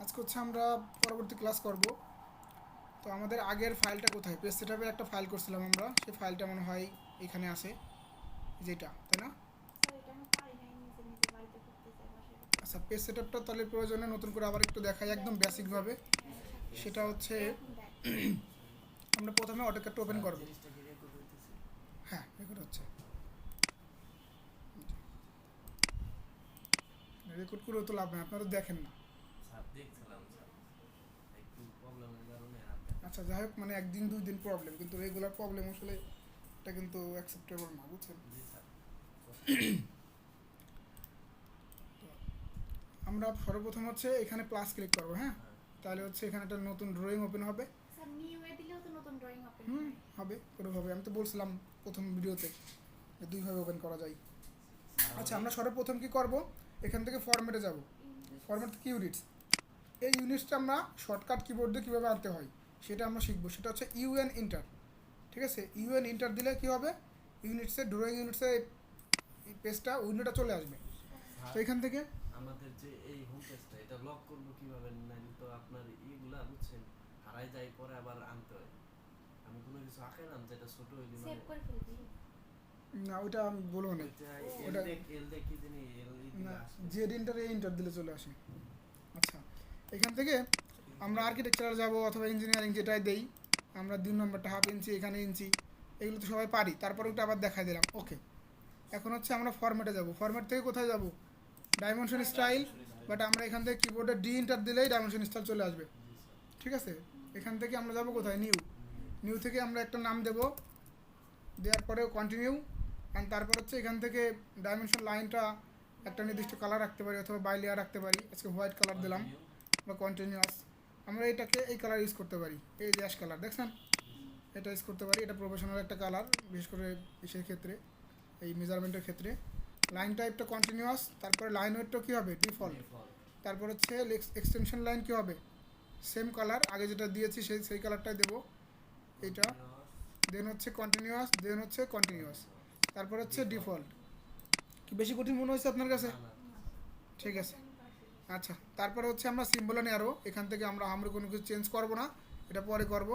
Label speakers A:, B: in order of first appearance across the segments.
A: আজকে হচ্ছে আমরা পরবর্তী ক্লাস করব। তো আমাদের আগের ফাইলটা কোথায়, পেজ সেটআপের একটা ফাইল করছিলাম আমরা, সেই ফাইলটা মনে হয় এখানে আছে, যেটা, তাই না? আচ্ছা, পেজ সেটআপটা তাহলে প্রয়োজনে নতুন করে আবার একটু দেখাই একদম বেসিকভাবে। সেটা হচ্ছে আমরা প্রথমে অটোক্যাডটা ওপেন করব। হ্যাঁ, রেকর্ড হচ্ছে। রেকর্ড করেও তো লাভ নেই, আপনারা তো দেখেন না। আচ্ছা, যাই হোক, মানে একদিন দুই দিন প্রবলেম, কিন্তু রেগুলার প্রবলেম আসলে এটা কিন্তু অ্যাকসেপ্টেবল না, বুঝছেন? আমরা সর্বপ্রথম হচ্ছে এখানে প্লাস ক্লিক করবো। হ্যাঁ, তাহলে হচ্ছে এখানে একটা নতুন ড্রয়িং ওপেন হবে।
B: স্যার নিউ এ দিলেও তো নতুন ড্রয়িং ওপেন
A: হবে কোনোভাবে, আমি তো বলছিলাম প্রথম ভিডিওতে যে দুইভাবে ওপেন করা যায়। আচ্ছা, আমরা সর্বপ্রথম কি করব, এখান থেকে ফরম্যাটে যাব। ফরম্যাট থেকে ইউনিটস, এই ইউনিটসটা আমরা শর্টকাট কিবোর্ড দিয়ে কীভাবে আনতে হয় সেটা আমরা শিখবো। সেটা হচ্ছে ইউএন ইন্টার। ঠিক আছে, ইউএন ইন্টার দিলে কী হবে, ইউনিটসের ড্রয়িং ইউনিটসের এই পেজটা উইন্ডোটা চলে আসবে। তো এখান থেকে
C: আমাদের যে এই হোম পেজটা এটা লক করব কিভাবে, নাইলে তো আপনার এইগুলা বুঝছেন হারাই যায়, পরে আবার আনতে হয়। আমি কোনো কিছু আঁকাইলাম যেটা ছোট হইলে
B: সেভ করে ফেলবি
A: না, ওটা আমি বলবো না।
C: ওটা এল দেখি দিনে এল
A: না,
C: দিলে
A: জেড ইন্টার এ ইন্টার দিলে চলে আসে। আচ্ছা, এখান থেকে আমরা আর্কিটেকচারাল যাব অথবা ইঞ্জিনিয়ারিং, যেটাই দেই আমরা 2 নম্বরটা হাফ ইঞ্চি, এখানে ইঞ্চি, এগুলো তো সবাই পারি। তারপরে ওটা আবার দেখাই দিলাম। ওকে, এখন হচ্ছে আমরা ফরম্যাটে যাব। ফরম্যাট থেকে কোথায় যাব, ডাইমেনশন স্টাইল। বাট আমরা এখান থেকে কিবোর্ডে ডি ইন্টার দিলেই ডাইমেনশন স্টাইল চলে আসবে। ঠিক আছে, এখান থেকে আমরা যাব কোথায়, নিউ। নিউ থেকে আমরা একটা নাম দেব, দেওয়ার পরে কন্টিনিউ। অ্যান্ড তারপর হচ্ছে এখান থেকে ডাইমেনশন লাইনটা একটা নির্দিষ্ট কালার রাখতে পারি অথবা বাই লেয়ার রাখতে পারি। আজকে হোয়াইট কালার দিলাম বা কন্টিনিউয়াস। আমরা এটাকে এই কালার ইউজ করতে পারি, এই যে অ্যাশ কালার দেখছেন, এটা ইউজ করতে পারি। এটা প্রফেশনাল একটা কালার, বিশেষ করে ইসের ক্ষেত্রে, এই মেজারমেন্টের ক্ষেত্রে। লাইন টাইপটা কন্টিনিউয়াস, তারপরে লাইন ওয়েটটা কী হবে, ডিফল্ট। তারপর হচ্ছে এক্সটেনশন লাইন কী হবে, সেম কালার, আগে যেটা দিয়েছি সেই কালারটাই দেবো, এইটা। দেন হচ্ছে কন্টিনিউয়াস, দেন হচ্ছে কন্টিনিউয়াস, তারপর হচ্ছে ডিফল্ট। কি বেশি কঠিন মনে হয়েছে আপনার কাছে? ঠিক আছে, আচ্ছা। তারপরে হচ্ছে আমরা সিম্বল অ্যান্ড অ্যারো, এখান থেকে আমরা কোনো কিছু চেঞ্জ করব না, এটা পরে করব।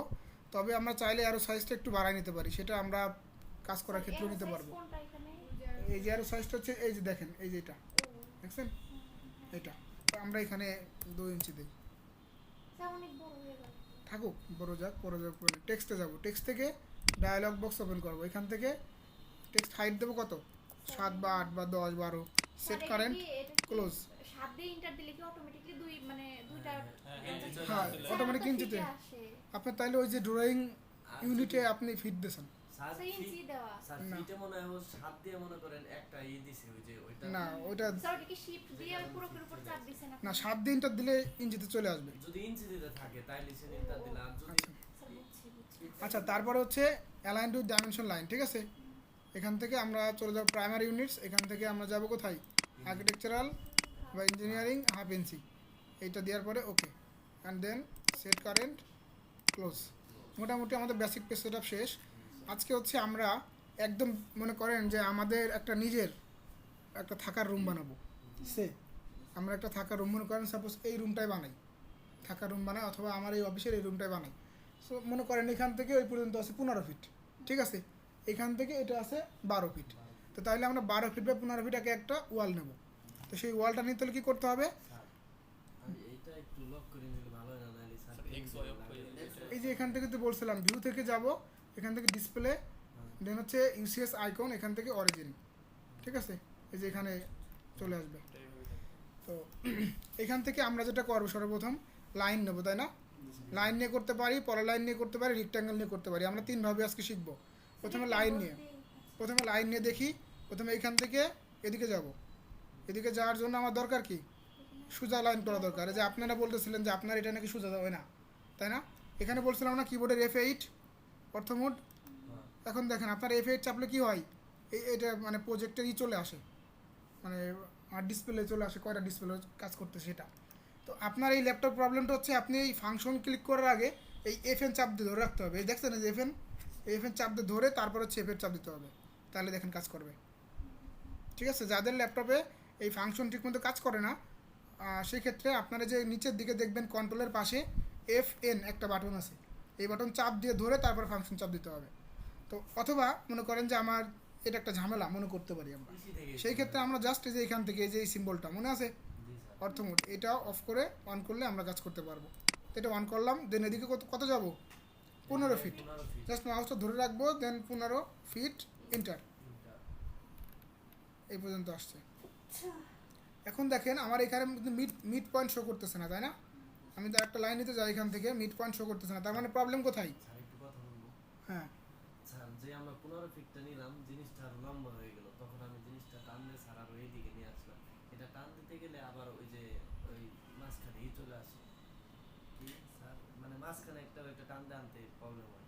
A: তবে আমরা চাইলে অ্যারো সাইজটা একটু বাড়াই নিতে পারি, সেটা আমরা কাজ করার ক্ষেত্রেও নিতে পারবো। এই যে অ্যারো সাইজটা হচ্ছে, এই যে দেখেন, এই যে এটা দেখছেন, এটা তো আমরা এখানে 2 ইঞ্চি দিই, থাকুক বড় যাক, বড় যাক। টেক্সটে যাব, টেক্সট থেকে ডায়ালগ বক্স ওপেন করব। এখান থেকে টেক্সট হাইট দেবো কত, 7 বা 8 বা 10 12। Set current close.
B: 7 দিয়ে ইন্টার দিলে কি অটোমেটিক্যালি দুই মানে দুইটা
A: হ্যাঁ, অটোমেটিক ইঞ্চিতে আপনি তাইলে ওই যে ড্রয়িং ইউনিটে আপনি ফিট দিয়েছেন
B: ইঞ্চি দেওয়া।
C: স্যার ফিটে মনে হয় 7 দিয়ে মনে করেন একটা দিছে, ওই যে ওইটা
A: না, ওইটা
B: স্যার কি শিফট দিয়ে পুরোপুরি উপর চাপ দিছেন আপনি?
A: না, 7 দিয়ে ইন্টার দিলে ইঞ্চিতে চলে আসবে।
C: যদি ইঞ্চি দিতে থাকে তাইলে সে ইন্টার দিলে, আর যদি
B: স্যার বুঝছি।
A: আচ্ছা, তারপরে হচ্ছে অ্যালাইন টু ডাইমেনশন লাইন। ঠিক আছে, এখান থেকে আমরা চলে যাব প্রাইমারি ইউনিটস। এখান থেকে আমরা যাব কোথায়, আর্কিটেকচারাল বা ইঞ্জিনিয়ারিং হাফ ইঞ্চি, এইটা দেওয়ার পরে okay, and then set current close. মোটামুটি আমাদের বেসিক পেজ সেটআপ শেষ। আজকে হচ্ছে আমরা একদম মনে করেন যে আমাদের একটা নিজের একটা থাকার রুম বানাবো। আমরা একটা থাকার রুম মনে করেন, সাপোজ এই রুমটাই বানাই, থাকার রুম বানাই, অথবা আমার এই অফিসের এই রুমটাই বানাই। সো মনে করেন এখান থেকে ওই পর্যন্ত আছে 15 ফিট। ঠিক আছে, এখান থেকে এটা আছে 12 ফিট। তো তাহলে আমরা 12 ফিট বা 15 ফিট একটা ওয়াল নেব। তো সেই ওয়ালটা নিতে হলে কী করতে হবে,
C: এইটা একটু লক করে নিলে ভালো হয় না, নাইলে স্যার
A: এই যে এখান থেকে তো বলছিলাম ভিউ থেকে যাব, এখান থেকে ডিসপ্লে, দেন হচ্ছে ইউসিএস আইকন, এখান থেকে অরিজিন। ঠিক আছে, এই যে এখানে চলে আসবে। তো এখান থেকে আমরা যেটা করবো, সর্বপ্রথম লাইন নেবো, তাই না? লাইন নিয়ে করতে পারি, পরের লাইন নিয়ে করতে পারি, রেক্ট্যাঙ্গেল নিয়ে করতে পারি। আমরা 3 ভাবে আজকে শিখবো। প্রথমে লাইন নিয়ে দেখি। প্রথমে এখান থেকে এদিকে যাব। এদিকে যাওয়ার জন্য আমার দরকার কি, সোজা লাইন করা দরকার। যে আপনারা বলতেছিলেন যে আপনার এটা নাকি সোজা যাবে না, তাই না? এখানে বলছিলাম না কিবোর্ডের F8 অর্থমোড। এখন দেখেন আপনার F8 চাপলে কি হয়, এটা মানে প্রজেক্টের চলে আসে, মানে আর ডিসপ্লে চলে আসে, কয়টা ডিসপ্লে কাজ করতে সেটা। তো আপনার এই ল্যাপটপ প্রবলেমটা হচ্ছে, আপনি এই ফাংশন ক্লিক করার আগে এই FN চাপ দিয়ে ধরে রাখতে হবে। এই দেখছেন, এই যে FN চাপ দিয়ে ধরে তারপর হচ্ছে F8 চাপ দিতে হবে, তাহলে দেখেন কাজ করবে। ঠিক আছে, যাদের ল্যাপটপে এই ফাংশন ঠিকমতো কাজ করে না, সেক্ষেত্রে আপনারা যে নিচের দিকে দেখবেন কন্ট্রোলের পাশে FN একটা বাটন আছে, এই বাটন চাপ দিয়ে ধরে তারপর ফাংশন চাপ দিতে হবে। তো অথবা মনে করেন যে আমার এটা একটা ঝামেলা মনে করতে পারি আমরা,
C: PC থেকে
A: সেই ক্ষেত্রে আমরা জাস্ট এই যে এখান থেকে এই যে এই সিম্বলটা মনে আছে
C: জি স্যার
A: অর্থ মোড, এটা অফ করে অন করলে আমরা কাজ করতে পারবো। এটা অন করলাম, দেন এদিকে কত যাব 15 ফিট,
C: 15 ফিট
A: জাস্ট মাউসটা ধরে রাখবো, দেন 15 ফিট এন্টার, এই পর্যন্ত আসছে। এখন দেখেন আমার এখানে মিড পয়েন্ট শো করতেছে না, তাই না? আমি তো একটা লাইন নিতে যাই, এখান থেকে মিড পয়েন্ট শো করতেছে না, তার মানে প্রবলেম কোথায়?
C: স্যার একটু কথা বলবো
A: হ্যাঁ
C: স্যার, যে আমরা 15 ফিটটা নিলাম জিনিসটা আরো লম্বা হয়ে গেল, তখন আমি জিনিসটা টান দিয়ে স্যার আরো এইদিকে নিয়ে আসলাম, এটা টান দিতে গেলে আবার ওই যে ওই মাঝখানেই চলে আসে কি স্যার, মানে মাঝখানে একটা টান দিয়ে আনতে প্রবলেম হয়।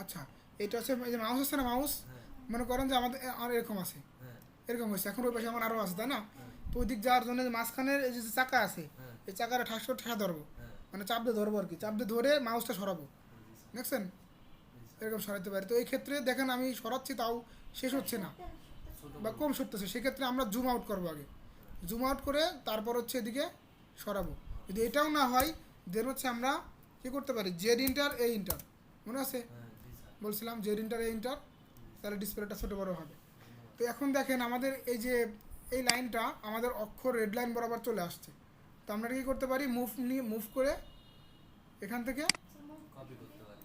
A: আচ্ছা, এটা হচ্ছে এই যে মাউস আছে না, মাউস
C: হ্যাঁ
A: মনে করেন যে আমাদের আর এরকম আছে,
C: হ্যাঁ
A: এরকম হচ্ছে, এখন ওই পাশে আমার আরও আছে, তাই না?
C: হ্যাঁ
A: তো ওই দিক যাওয়ার জন্য যে মাঝখানের এই যে চাকা আছে,
C: হ্যাঁ
A: এই চাকাটা ঠাসা ধরবো,
C: হ্যাঁ
A: মানে চাপ দিয়ে ধরবো আর কি, চাপ দিয়ে ধরে মাউসটা সরাবো,
C: জি স্যার
A: দেখছেন?
C: জি স্যার।
A: এরকম সরাতে পারি। তো এই ক্ষেত্রে দেখেন আমি সরাচ্ছি তাও শেষ হচ্ছে না
C: ছোট
A: বা কম সরতেছে, সেক্ষেত্রে আমরা জুম আউট করবো আগে, জুম আউট করে তারপর হচ্ছে এদিকে সরাবো। যদি এটাও না হয় দেন হচ্ছে আমরা কী করতে পারি, জেড ইন্টার এ ইন্টার, মনে আছে
C: হ্যাঁ জি স্যার
A: বলছিলাম জেড ইন্টার এ ইন্টার, তাহলে ডিসপ্লেটা ছোটো বড়ো হবে। তো এখন দেখেন আমাদের এই যে এই লাইনটা আমাদের অক্ষর রেড লাইন বরাবর চলে আসছে, তো আমরা কী করতে পারি, মুভ করে এখান থেকে
B: স্যার মুভ
C: কপি করতে পারি।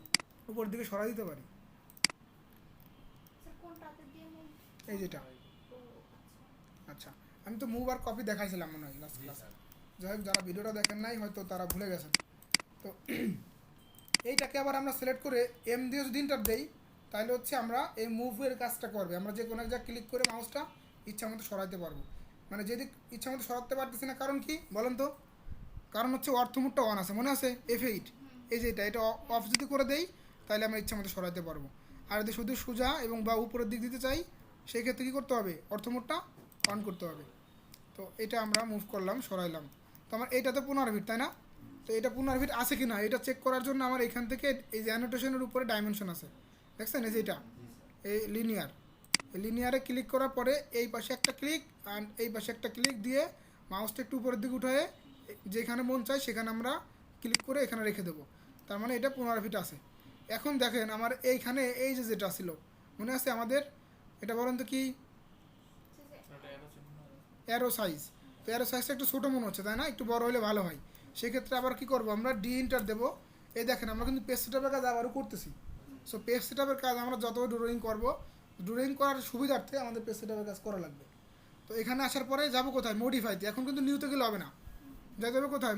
A: উপর দিকে সরাই দিতে পারি,
B: স্যার কোনটাতে দিয়ে মুভ?
A: এই যেটা।
B: ও আচ্ছা।
A: আচ্ছা, আমি তো মুভ আর কপি দেখাইছিলাম মনে হয় লাস্ট
C: জি
A: ক্লাসে,
C: স্যার
A: যাই হোক যারা ভিডিওটা দেখেন নাই হয়তো তারা ভুলে গেছেন। তো এইটাকে আবার আমরা সিলেক্ট করে এম দিয়ে যদি ইন্টার দেই, তাহলে হচ্ছে আমরা এই মুভের কাজটা করবে, আমরা যে কোনো এক জায়গায় ক্লিক করে মাউসটা ইচ্ছা মতো সরাইতে পারবো। মানে যেদিক ইচ্ছা মতো সরাতে পারতেছি না, কারণ কি বলেন তো? কারণ হচ্ছে অর্থমোডটা অন আছে, মনে আছে F8, এই যে এটা অফ যদি করে দেই তাহলে আমরা ইচ্ছা মতো সরাইতে পারবো। আর যদি শুধু সোজা এবং বা উপরের দিক দিতে চাই, সেই ক্ষেত্রে কী করতে হবে, অর্থমোডটা অন করতে হবে। তো এটা আমরা মুভ করলাম, সরাইলাম, তো আমার এইটা তো 15 ফিট, তাই না? তো এটা 15 ফিট আছে কি না এটা চেক করার জন্য আমার এখান থেকে এই যে অ্যানোটেশনের উপরে ডাইমেনশন আছে, দেখছেন এই যে এটা, এই লিনিয়ারে ক্লিক করার পরে এই পাশে একটা ক্লিক আর এই পাশে একটা ক্লিক দিয়ে মাউসটা একটু উপরের দিকে উঠায়ে যেখানে মন চায় সেখানে আমরা ক্লিক করে এখানে রেখে দেবো, তার মানে এটা 15 ফিট আছে। এখন দেখেন আমার এইখানে এই যে যেটা ছিল মনে আছে আমাদের, এটা বলেন তো কি, অ্যারো সাইজ। তো অ্যারো সাইজটা একটু ছোটো মনে হচ্ছে, তাই না? একটু বড় হলে ভালো হয়। সেক্ষেত্রে আবার কি করব, আমরা ডি ইন্টার দেবো। এই দেখেন আমরা কিন্তু পেজ সেটআপের কাজ আবারও করতেছি। সো পেজ সেটআপের কাজ আমরা যত ড্রয়িং করব, ড্রয়িং করার সুবিধার্থে আমাদের পেজ সেটআপের কাজ করা লাগবে। তো এখানে আসার পরে যাবো কোথায়, মডিফাইতে। এখন কিন্তু নিউতে গেলে হবে না, যাইতে হবে কোথায়,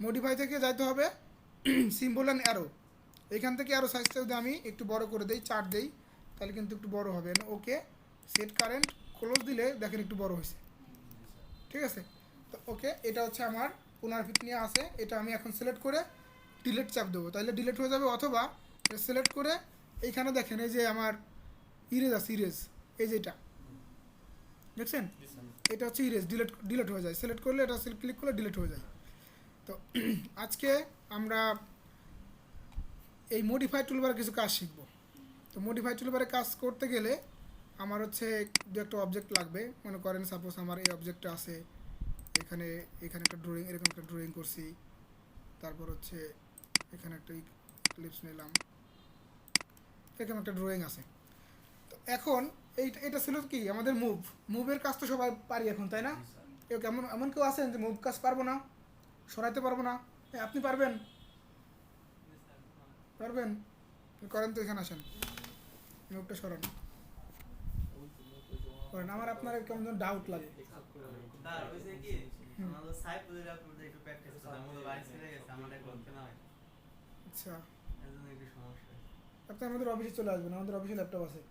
A: মডিফাই থেকে যাইতে হবে সিম্বল অ্যান্ড অ্যারো। এখান থেকে অ্যারো সাইজটা যদি আমি একটু বড় করে দেই, 4 দেই, তাহলে কিন্তু একটু বড় হবে। ওকে, সেট কারেন্ট ক্লোজ দিলে দেখেন একটু বড় হয়েছে, ঠিক আছে? তো ওকে, এটা হচ্ছে আমার 15 ফিট নিয়ে আসে। এটা আমি এখন সিলেক্ট করে ডিলেট চাপ দেবো, তাহলে ডিলেট হয়ে যাবে। অথবা সিলেক্ট করে এইখানে দেখেন এই যে আমার ইরেজ আছে, ইরেজ, এই যে এটা দেখছেন, এটা হচ্ছে ইরেজ, ডিলেট হয়ে যায়। সিলেক্ট করলে এটা ক্লিক করলে ডিলেট হয়ে যায়। তো আজকে আমরা এই মডিফাই টুলবারে কিছু কাজ শিখবো। তো মডিফাই টুলবারে কাজ করতে গেলে আমার হচ্ছে দু একটা অবজেক্ট লাগবে। মনে করেন সাপোজ আমার এই অবজেক্টটা আছে, এখানে একটা ড্রয়িং, এরকম একটা ড্রয়িং করছি, তারপর হচ্ছে এখানে একটা ক্লিপস নিলাম, এরকম একটা ড্রয়িং আছে। তো এখন এটা ছিল কি আমাদের মুভের কাজ তো সবাই পারি এখন, তাই না? কেউ এমন কেউ আছেন যে মুভ কাজ পারবো না, সরাইতে পারবো না? আপনি পারবেন? করেন তো, এখানে আসেন, মুভটা সরান করেন। আমার আপনার কেমন যেন ডাউট লাগে। আচ্ছা, আপনি আমাদের অফিসে চলে আসবেন, আমাদের অফিসে ল্যাপটপ আছে।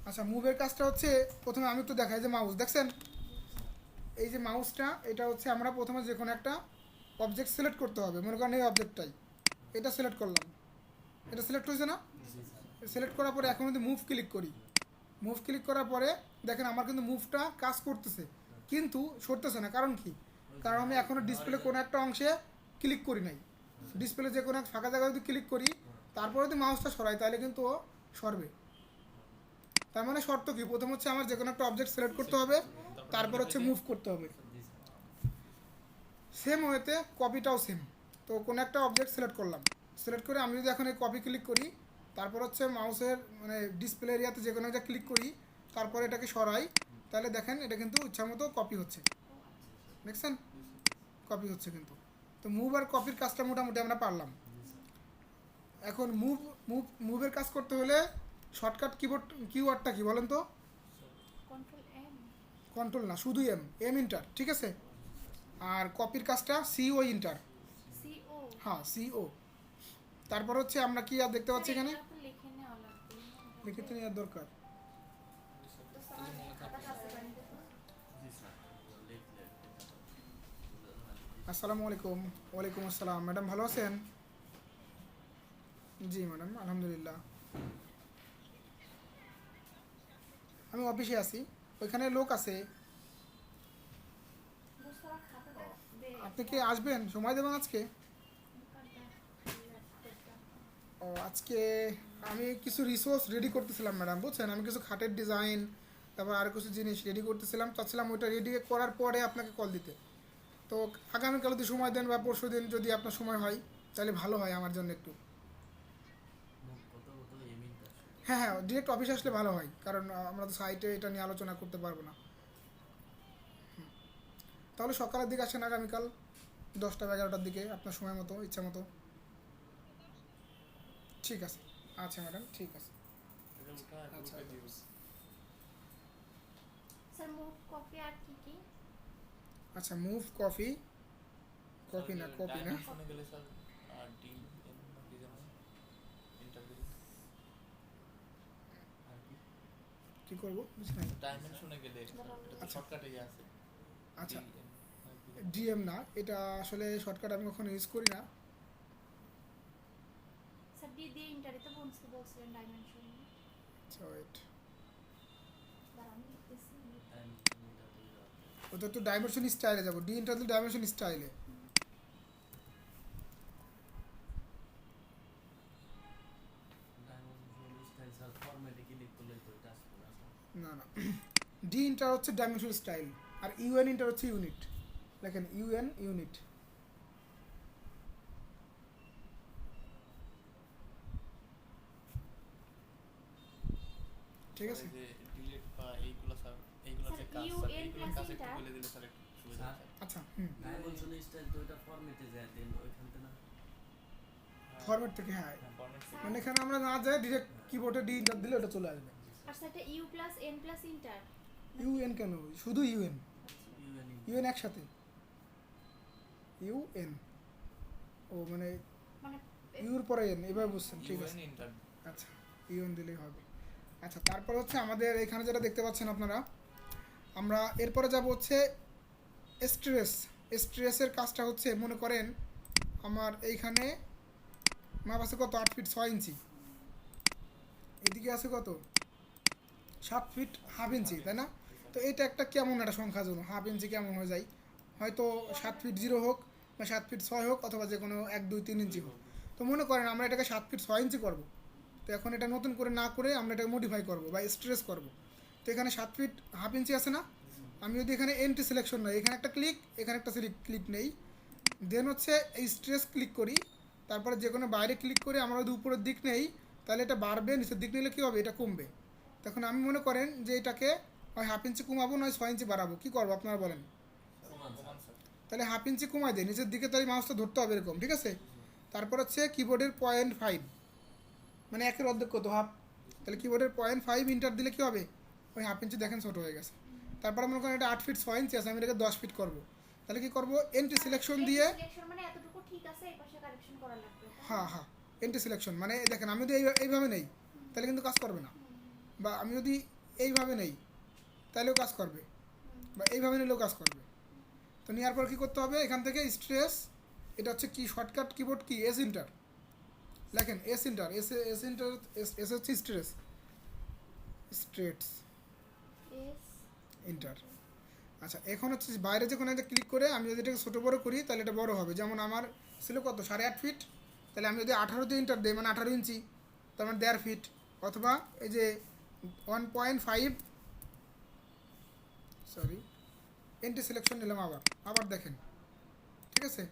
A: আচ্ছা, মুভের কাজটা হচ্ছে প্রথমে আমি একটু দেখাই যে মাউস দেখছেন, এই যে মাউসটা, এটা হচ্ছে আমরা প্রথমে যে কোনো একটা অবজেক্ট সিলেক্ট করতে হবে। মনে করেন এই অবজেক্টটাই, এটা সিলেক্ট করলাম, এটা সিলেক্ট হয়েছে না? সিলেক্ট করার পরে এখন যদি মুভ ক্লিক করি, মুভ ক্লিক করার পরে দেখেন আমার কিন্তু মুভটা কাজ করতেছে, কিন্তু সরতেছে না। কারণ কি? কারণ আমি এখনও ডিসপ্লে কোনো একটা অংশে ক্লিক করি নাই। ডিসপ্লে যে কোনো এক ফাঁকা জায়গায় যদি ক্লিক করি, তারপরে যদি মাউসটা সরাই, তাহলে কিন্তু ও সরবে। তার মানে শর্ত কি, প্রথম হচ্ছে আমার যে কোনো একটা অবজেক্ট সিলেক্ট করতে হবে, তারপর হচ্ছে মুভ করতে হবে।
C: জি স্যার।
A: সেম ওয়েতে কপিটাও সেম। তো কোনো একটা অবজেক্ট সিলেক্ট করলাম, সিলেক্ট করে আমি যদি এখন এই কপি ক্লিক করি, তারপর হচ্ছে মাউসের মানে ডিসপ্লে এরিয়াতে যে কোনো একটা ক্লিক করি, তারপর এটাকে সরাই, তাহলে দেখেন এটা কিন্তু ইচ্ছা মতো কপি হচ্ছে। দেখছেন কপি হচ্ছে কিন্তু। তো মুভ আর কপির কাজটা মোটামুটি আমরা পারলাম।
C: জি স্যার।
A: এখন মুভের কাজ করতে হলে শর্টকাট কিওয়ার্ডটা কি বলেন তো?
B: Control M.
A: কন্ট্রোল না, শুধু এম ইন্টার, ঠিক আছে। আর কপির কাজটা সিও ইন্টার।
B: সিও।
A: হ্যাঁ সিও। তারপর হচ্ছে আমরা কি আর দেখতে পাচ্ছি এখানে
B: লিখে নেওয়া লাগবে।
A: লিখিত নেওয়ার দরকার।
B: তো স্যার খাতাটা আছে বানিয়ে দেবো।
C: জি স্যার। লিখলে
A: আসসালামু আলাইকুম। ওয়ালাইকুম আসসালাম। ম্যাডাম ভালো আছেন? জি ম্যাডাম আলহামদুলিল্লাহ। আমি অফিসে আছি, ওইখানে লোক আছে।
B: দোস্তরা খাতাটা দে।
A: আপনি কি আসবেন, সময় দেবেন আজকে? ও আজকে আমি কিছু রিসোর্স রেডি করতেছিলাম ম্যাডাম, বুঝছেন। আমি কিছু খাটের ডিজাইন, তারপর আর কিছু জিনিস রেডি করতেছিলাম, চাচ্ছিলাম ওইটা রেডি করার পরে আপনাকে কল দিতে। তো আগামীকাল যদি সময় দেন বা পরশু দিন যদি আপনার সময় হয়, তাহলে ভালো হয় আমার জন্য একটু।
C: মুখ কত এমিনটা শুধু।
A: হ্যাঁ হ্যাঁ, ডিরেক্ট অফিসে আসলে ভালো হয়, কারণ আমরা তো সাইটে এটা নিয়ে আলোচনা করতে পারবো না। তাহলে সকালের দিকে আসেন আগামীকাল 10টা বা 11টার দিকে, আপনার সময় মতো ইচ্ছা মতো। ঠিক আছে, আচ্ছা ম্যাডাম, ঠিক আছে। আচ্ছা
B: স্যার মুভ কপি আর কি কি?
A: আচ্ছা, মুভ কপি, কপি না কপি না,
D: ডাইমেনশনে গেলে স্যার ডি এন কি যেন ইন্টারভিউ আর কি
A: কি করবো বুঝছি না।
D: ডাইমেনশনে গেলে এটা তো শর্টকাটেই আছে।
A: আচ্ছা,
D: DN আর কি যেন।
A: ডিএম না, এটা আসলে শর্টকাট আমি কখনো ইউজ করি না।
B: স্যার ডি দিয়ে ইন্টারিতে বলছিলেন ডাইমেনশন।
A: আচ্ছা ওয়েট,
B: দাঁড়ান আমি লিখতেছি।
C: ডাইমেনশনটা তৈরি হবে।
A: ওটা তো ডাইমেনশন স্টাইলে যাবো, ডি ইন্টার ডাইমেনশন স্টাইলে।
C: ডাইমেনশন স্টাইল স্যার ফরম্যাটে ক্লিক করলে তো এটা আসবে না স্যার।
A: না না, ডি ইন্টার হচ্ছে ডাইমেনশন স্টাইল, আর ইউএন ইন্টার হচ্ছে ইউনিট। দেখেন ইউএন ইউনিট। ঠিক আছে।
D: এই যে ডিলিট বা এইগুলো স্যার এইগুলো যে
B: স্যার,
D: কাজ
B: UN
D: স্যার এইগুলো
B: plus
D: কাজ একটু
B: enter।
D: বলে দিলে স্যার একটু সুবিধা হয়।
A: আচ্ছা
C: ডাইমেনশন স্টাইল তো এটা ফরম্যাটে যায় দেন ওইখান থেকে না।
A: ফরম্যাট থেকে, হ্যাঁ।
D: ফরম্যাট
A: মানে এখানে আমরা না যাই ডিরেক্ট কিবোর্ডে ডি ইন্টার দিলে ওটা চলে আসবে।
B: আর স্যার এটা U plus N plus inter.
A: Union কেন, শুধু ইউএন,
C: ইউএন
A: ইউএন একসাথে, ইউএন। ও মানে
B: মানে
A: ইউর পরে এন, এভাবে বুঝছেন, ঠিক আছে।
D: ইউএন ইন্টার
A: আচ্ছা, ইউএন দিলেই হবে। আচ্ছা, তারপর হচ্ছে আমাদের এখানে যেটা দেখতে পাচ্ছেন আপনারা, আমরা এরপরে যাব হচ্ছে স্ট্রেস। স্ট্রেসের কাজটা হচ্ছে, মনে করেন আমার এইখানে মাপ আছে কত, 8 ফিট 6 ইঞ্চি, এদিকে আছে কত 7 ফিট হাফ ইঞ্চি, তাই না? তো এটা একটা কেমন একটা সংখ্যা জন্য হাফ ইঞ্চি কেমন হয়ে যায়, হয়তো 7 ফিট 0 হোক বা 7 ফিট 6 হোক, অথবা যে কোনো 1 2 3 ইঞ্চি হোক। তো মনে করেন আমরা এটাকে 7 ফিট 6 ইঞ্চি করব। তো এখন এটা নতুন করে না করে আমরা এটাকে মডিফাই করব বা স্ট্রেস করব। তো এখানে 7 ফিট হাফ ইঞ্চি আছে না, আমি যদি এখানে এন্টি সিলেকশন নেই, এখানে একটা ক্লিক, এখানে একটা ক্লিক নেই, দেন হচ্ছে এই স্ট্রেস ক্লিক করি, তারপরে যে কোনো বাইরে ক্লিক করে আমরা যদি উপরের দিক নেই, তাহলে এটা বাড়বে, নিচের দিক নিলে কী হবে, এটা কমবে। তখন আমি মনে করেন যে এটাকে হয় হাফ ইঞ্চি কমাবো, নয় 6 ইঞ্চি বাড়াবো, কী করবো আপনারা বলেন?
C: সমান স্যার।
A: তাহলে হাফ ইঞ্চি কমাই দিই, নিচের দিকে তাই মাউসটা ধরতে হবে এরকম, ঠিক আছে। তারপর হচ্ছে কিবোর্ডের 0.5, মানে একের অর্ধেক কত, হাফ। তাহলে কিবোর্ডের 0.5 ইন্টার দিলে কী হবে, ওই হাফ ইঞ্চি দেখেন ছোটো হয়ে গেছে। তারপরে মনে করেন এটা 8 ফিট 6 ইঞ্চি আছে, আমি এটাকে 10 ফিট করবো, তাহলে কী করবো, এন্টি সিলেকশন দিয়ে,
B: সিলেকশন মানে এতটুকু ঠিক আছে, এই পাশে কারেকশন করা লাগবে।
A: হ্যাঁ হ্যাঁ, এন্টি সিলেকশন মানে দেখেন আমি যদি এইভাবে নেই তাহলে কিন্তু কাজ করবে না, বা আমি যদি এইভাবে নেই তাহলেও কাজ করবে, বা এইভাবে নিলেও কাজ করবে। তো নেওয়ার পর কী করতে হবে, এখান থেকে স্ট্রেস, এটা হচ্ছে কি শর্টকাট কিবোর্ড কি, এস ইন্টার লেখেন, S enter, S enter, S হচ্ছে স্ট্রেস, স্ট্রেটস
B: এস
A: ইন্টার। আচ্ছা, এখন হচ্ছে বাইরে যে কোনো একটা ক্লিক করে আমি যদি এটাকে ছোটো বড়ো করি তাহলে এটা বড় হবে। যেমন আমার ছিল কত 8.5 ফিট, তাহলে আমি যদি 18 দিয়ে ইন্টার দিই মানে 18 ইঞ্চি, তার মানে 1.5 ফিট, অথবা এই যে 1.5 সরি এন্ট্রি সিলেকশন নিলাম, আবার দেখেন, ঠিক আছে।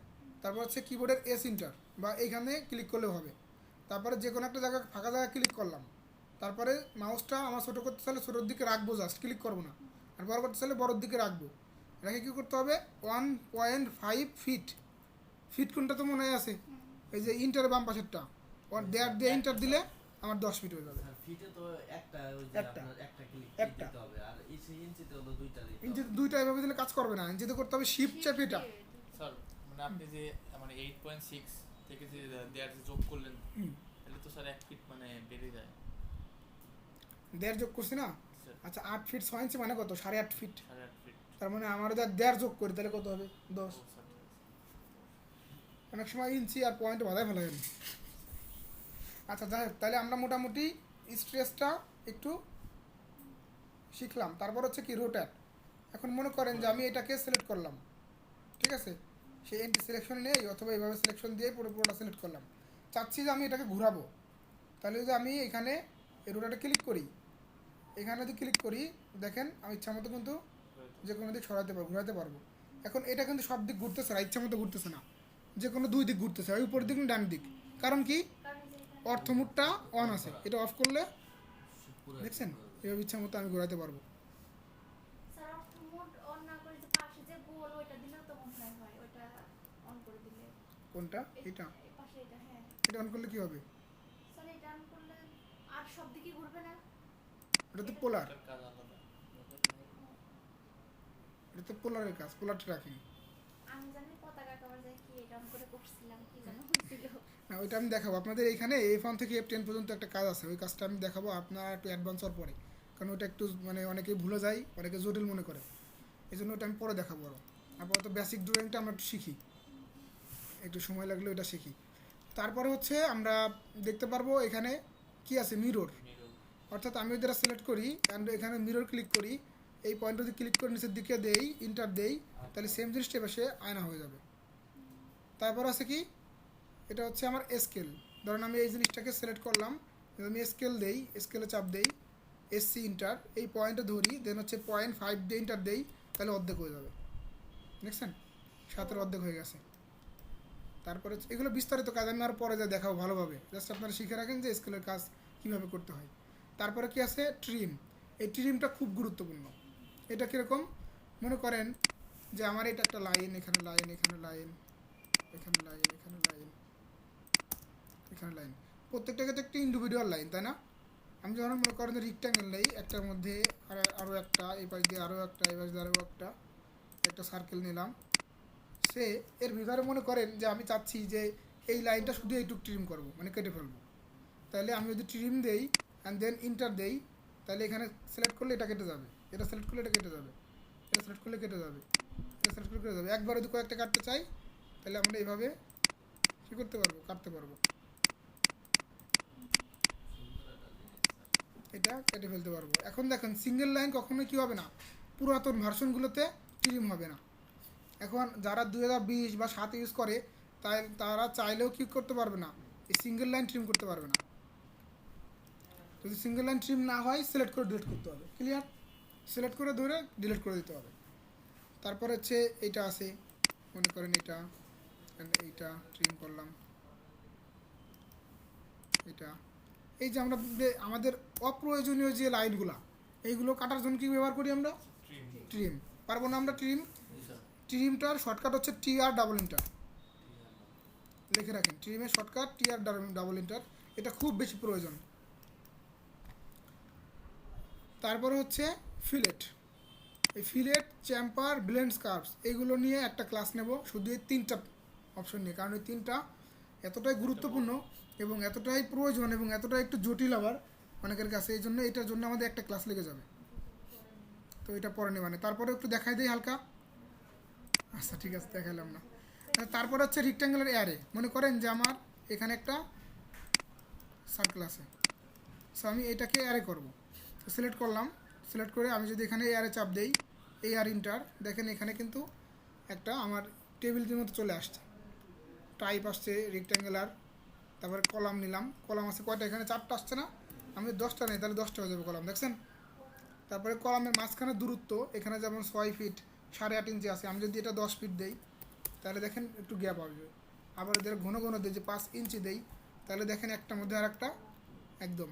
A: তারপর হচ্ছে কিবোর্ডের এস ইন্টার বা এইখানে ক্লিক করলেও হবে। তারপরে যে কোনো একটা জায়গা ফাঁকা জায়গায় ক্লিক করলাম, তারপরে মাউসটা আমার ছোটো করতে চাইলে ছোটোর দিকে রাখবো, জাস্ট ক্লিক করবো না। আর বড় করতে চাইলে বড়োর দিকে রাখবো। রেখে কী করতে হবে, 1.5 ফিট, ফিট কোনটা তো মনে আছে, এই যে ইন্টারের বাম পাশেরটা, দেয়ার দিয়ে ইন্টার দিলে আমার 10 ফিট হয়ে যাবে।
C: স্যার ফিটে তো একটা ওই যে
A: একটা।
C: আপনার একটা ক্লিক
A: একটা।
C: দিতে হবে, আর ইঞ্চিতে হলো দুইটা দিতে
A: ইঞ্চি
C: হবে।
A: দুইটা এভাবে দিলে কাজ করবে না, ইঞ্চিতে করতে হবে শিফট চেপ এটা।
D: স্যার মানে আপনি যে মানে 8.6 থেকে যে দেয়ার যে যোগ করলেন, তাহলে তো স্যার 1 ফিট মানে বেড়ে যায়
A: দেড় যোগ করছি না,
D: স্যার।
A: আচ্ছা 8 ফিট 6 ইঞ্চি মানে কত, 8.5 ফিট।
D: 8.5 ফিট।
A: তার মানে আমার দেড় যোগ করি তাহলে কত হবে, 10।
D: ও স্যার, ঠিক আছে।
A: অনেক সময় ইঞ্চি আর পয়েন্ট বাধায় ফেলা গেল। আচ্ছা যাই হোক, তাহলে আমরা মোটামুটি স্ট্রেসটা একটু শিখলাম। তারপর হচ্ছে কি রোটেট। এখন মনে করেন যে আমি এটাকে সিলেক্ট করলাম, ঠিক আছে, সেই এন্ট্রি সিলেকশন নেই অথবা এইভাবে সিলেকশন দিয়ে পুরোটা সিলেক্ট করলাম, চাচ্ছি যে আমি এটাকে ঘুরাবো। তাহলে যদি আমি এখানে এই রোটেটে ক্লিক করি, এখানে যদি ক্লিক করি দেখেন আমি ইচ্ছা মতো কিন্তু যে কোনো দিক সরাতে পারবো, ঘুরাতে পারবো। এখন এটা কিন্তু সব দিক ঘুরতেছে না, ইচ্ছা মতো ঘুরতেছে না, যে কোনো দুই দিক ঘুরতেছে, ওই উপর দিক না ডান দিক। কারণ কি, অর্থমুডটা অন আছে, এটা অফ করলে
C: পুরো
A: দেখছেন
C: করবে।
A: এভাবে ইচ্ছা মতো আমি ঘোরাতে পারবো।
B: স্যার অফ মোড অন না করে যে পাশে যে গোল ওইটা দিলেও তো মনে হয় ওইটা অন করে দিলে।
A: কোনটা, এটা
B: এই পাশে এটা, হ্যাঁ
A: এটা অন করলে কি হবে,
B: স্যার এটা অন করলে আর সব দিকে ঘুরবে না।
A: এটা তো পোলার,
D: এটার কাজ আলাদা।
A: এটা তো পোলারের কাজ, পোলার ট্র্যাকিং।
B: আমি জানি পতাকা কভার যায় কি এটা অন করে করছিলাম, কি যেন হয়েছিল।
A: না ওইটা আমি দেখাবো আপনাদের, এইখানে F1 থেকে F10 পর্যন্ত একটা কাজ আছে, ওই কাজটা আমি দেখাবো আপনার একটু অ্যাডভান্স হওয়ার পরে, কারণ ওটা একটু মানে অনেকেই ভুলে যায়, অনেকে জটিল মনে করে, এই জন্য ওটা আমি পরে দেখাবো। আরও আপাতত বেসিক ড্রয়িংটা আমরা একটু শিখি, একটু সময় লাগলে ওটা শিখি। তারপরে হচ্ছে আমরা দেখতে পারবো এখানে কি আছে, মিরর।
D: মিরর।
A: অর্থাৎ আমি যদি এটা সিলেক্ট করি অ্যান্ড এখানে মিরর ক্লিক করি, এই পয়েন্ট যদি ক্লিক করে নিচের দিকে দেই, ইন্টার দেই, তাহলে সেম জিনিসটা এসে আয়না হয়ে যাবে। তারপর আছে কি, এটা হচ্ছে আমার স্কেল। ধরেন আমি এই জিনিসটাকে সিলেক্ট করলাম, আমি স্কেল দেই, স্কেলে চাপ দেই, এসসি ইন্টার, এই পয়েন্টে ধরি, দেন হচ্ছে 0.5 দিয়ে ইন্টার দেই, তাহলে অর্ধেক হয়ে যাবে। দেখছেন 7-এর অর্ধেক হয়ে গেছে। তারপরে এগুলো বিস্তারিত কাজ আমি আর পরে যা দেখাবো ভালোভাবে, জাস্ট আপনারা শিখে রাখেন যে স্কেলের কাজ কীভাবে করতে হয়। তারপরে কি আছে, ট্রিম। এই ট্রিমটা খুব গুরুত্বপূর্ণ। এটা কীরকম, মনে করেন যে আমার এটা একটা লাইন, এখানে লাইন, এখানে লাইন, এখানে লাইন, এখানে লাইন, এখানে লাইন, প্রত্যেকটাকে তো একটা ইন্ডিভিজুয়াল লাইন, তাই না। আমি যখন মনে করেন যে রিক্ট্যাঙ্গেল নেই, একটার মধ্যে আরও একটা, এই পাশ দিয়ে আরও একটা, এই পাশ দিয়ে আরও একটা সার্কেল নিলাম, সে এর ভিতরে মনে করেন যে আমি চাচ্ছি যে এই লাইনটা শুধু এইটুকু ট্রিম করবো, মানে কেটে ফেলবো। তাহলে আমি যদি ট্রিম দেই অ্যান্ড দেন ইন্টার দেই, তাহলে এখানে সিলেক্ট করলে এটা কেটে যাবে, এটা সিলেক্ট করলে এটা কেটে যাবে, এটা সিলেক্ট করলে কেটে যাবে, এটা সিলেক্ট করলে কেটে যাবে। একবার যদি কয়েকটা কাটতে চাই তাহলে আমরা এইভাবে কী করতে পারবো, কাটতে পারবো, এটা কেটে ফেলতে পারবো। এখন দেখেন সিঙ্গেল লাইন কখনোই কী হবে না, পুরাতন ভার্সনগুলোতে ট্রিম হবে না। এখন যারা 2020 বা 7 ইউজ করে তারা চাইলেও কি করতে পারবে না, এই সিঙ্গেল লাইন ট্রিম করতে পারবে না। যদি সিঙ্গেল লাইন ট্রিম না হয় সিলেক্ট করে ডিলিট করতে হবে, ক্লিয়ার, সিলেক্ট করে ধরে ডিলিট করে দিতে হবে। তারপর হচ্ছে এইটা আছে, মনে করেন এইটা ট্রিম করলাম, এটা এই যে আমরা আমাদের অপ্রয়োজনীয় যে লাইনগুলো এইগুলো কাটার জন্য কী ব্যবহার করি আমরা, ট্রিম। পারবো না আমরা ট্রিম, ট্রিমটার শর্টকাট হচ্ছে TR ডাবল ইন্টার, লিখে রাখেন, ট্রিমের শর্টকাট TR ডাবল ইন্টার, এটা খুব বেশি প্রয়োজন। তারপরে হচ্ছে ফিলেট। এই ফিলেট, চ্যাম্পার, ব্লেন্ড কার্ভস এইগুলো নিয়ে একটা ক্লাস নেব, শুধু এই 3টা অপশন নিয়ে, কারণ এই 3টা এতটাই গুরুত্বপূর্ণ এবং এতটাই প্রয়োজন এবং এতটাই একটু জটিল আবার অনেকের কাছে, এই জন্য এটার জন্য আমাদের একটা ক্লাস লেগে যাবে, তো এটা পরে নেবানে। তারপরে একটু দেখাই দিই হালকা, আচ্ছা ঠিক আছে দেখালাম না। তারপর হচ্ছে রেক্ট্যাঙ্গুলার অ্যারে, মনে করেন যে আমার এখানে একটা সার্কেল আছে, সো আমি এটাকে অ্যারে করব, তো সিলেক্ট করলাম, সিলেক্ট করে আমি যদি এখানে অ্যারে চাপ দেই, AR ইন্টার, দেখেন এখানে কিন্তু একটা আমার টেবিলের মতো চলে আসছে, টাইপ আসছে রেক্ট্যাঙ্গুলার, তারপরে কলাম নিলাম, কলাম আছে কয়টা, এখানে 4টা আসছে না, আমি 10টা নেই তাহলে 10টা হয়ে যাবে কলাম, দেখছেন। তারপরে কলামের মাঝখানে দূরত্ব, এখানে যেমন 6 ফিট 8.5 ইঞ্চি আছে, আমি যদি এটা 10 ফিট দেই তাহলে দেখেন একটু গ্যাপ আসবে। আবার এদের ঘন ঘন দিই যে 5 ইঞ্চি দেই তাহলে দেখেন একটার মধ্যে আর একটা একদম।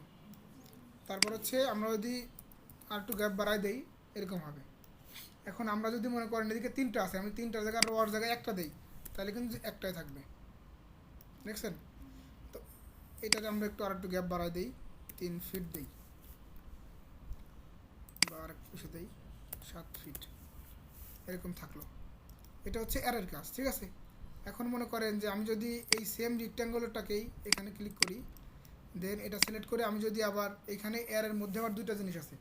A: তারপর হচ্ছে আমরা যদি আর একটু গ্যাপ বাড়াই দেই এরকম হবে। এখন আমরা যদি মনে করেন এদিকে 3টা আছে, আমি 3টার জায়গায় আর ওর জায়গায় একটা দেই তাহলে কিন্তু একটাই থাকবে, দেখছেন? তো এটাতে আমরা একটু আর একটু গ্যাপ বাড়াই দেই, 3 ফিট দেই বা আর একটু বেশি দেই, 7 ফিট এরকম থাকলো। এটা হচ্ছে অ্যারের কাজ, ঠিক আছে? এখন মনে করেন যে আমি যদি এই সেম রেক্ট্যাঙ্গুলারটাকেই এখানে ক্লিক করি, দেন এটা সিলেক্ট করে আমি যদি আবার এখানে অ্যারের মধ্যে আবার দুইটা জিনিস আছে,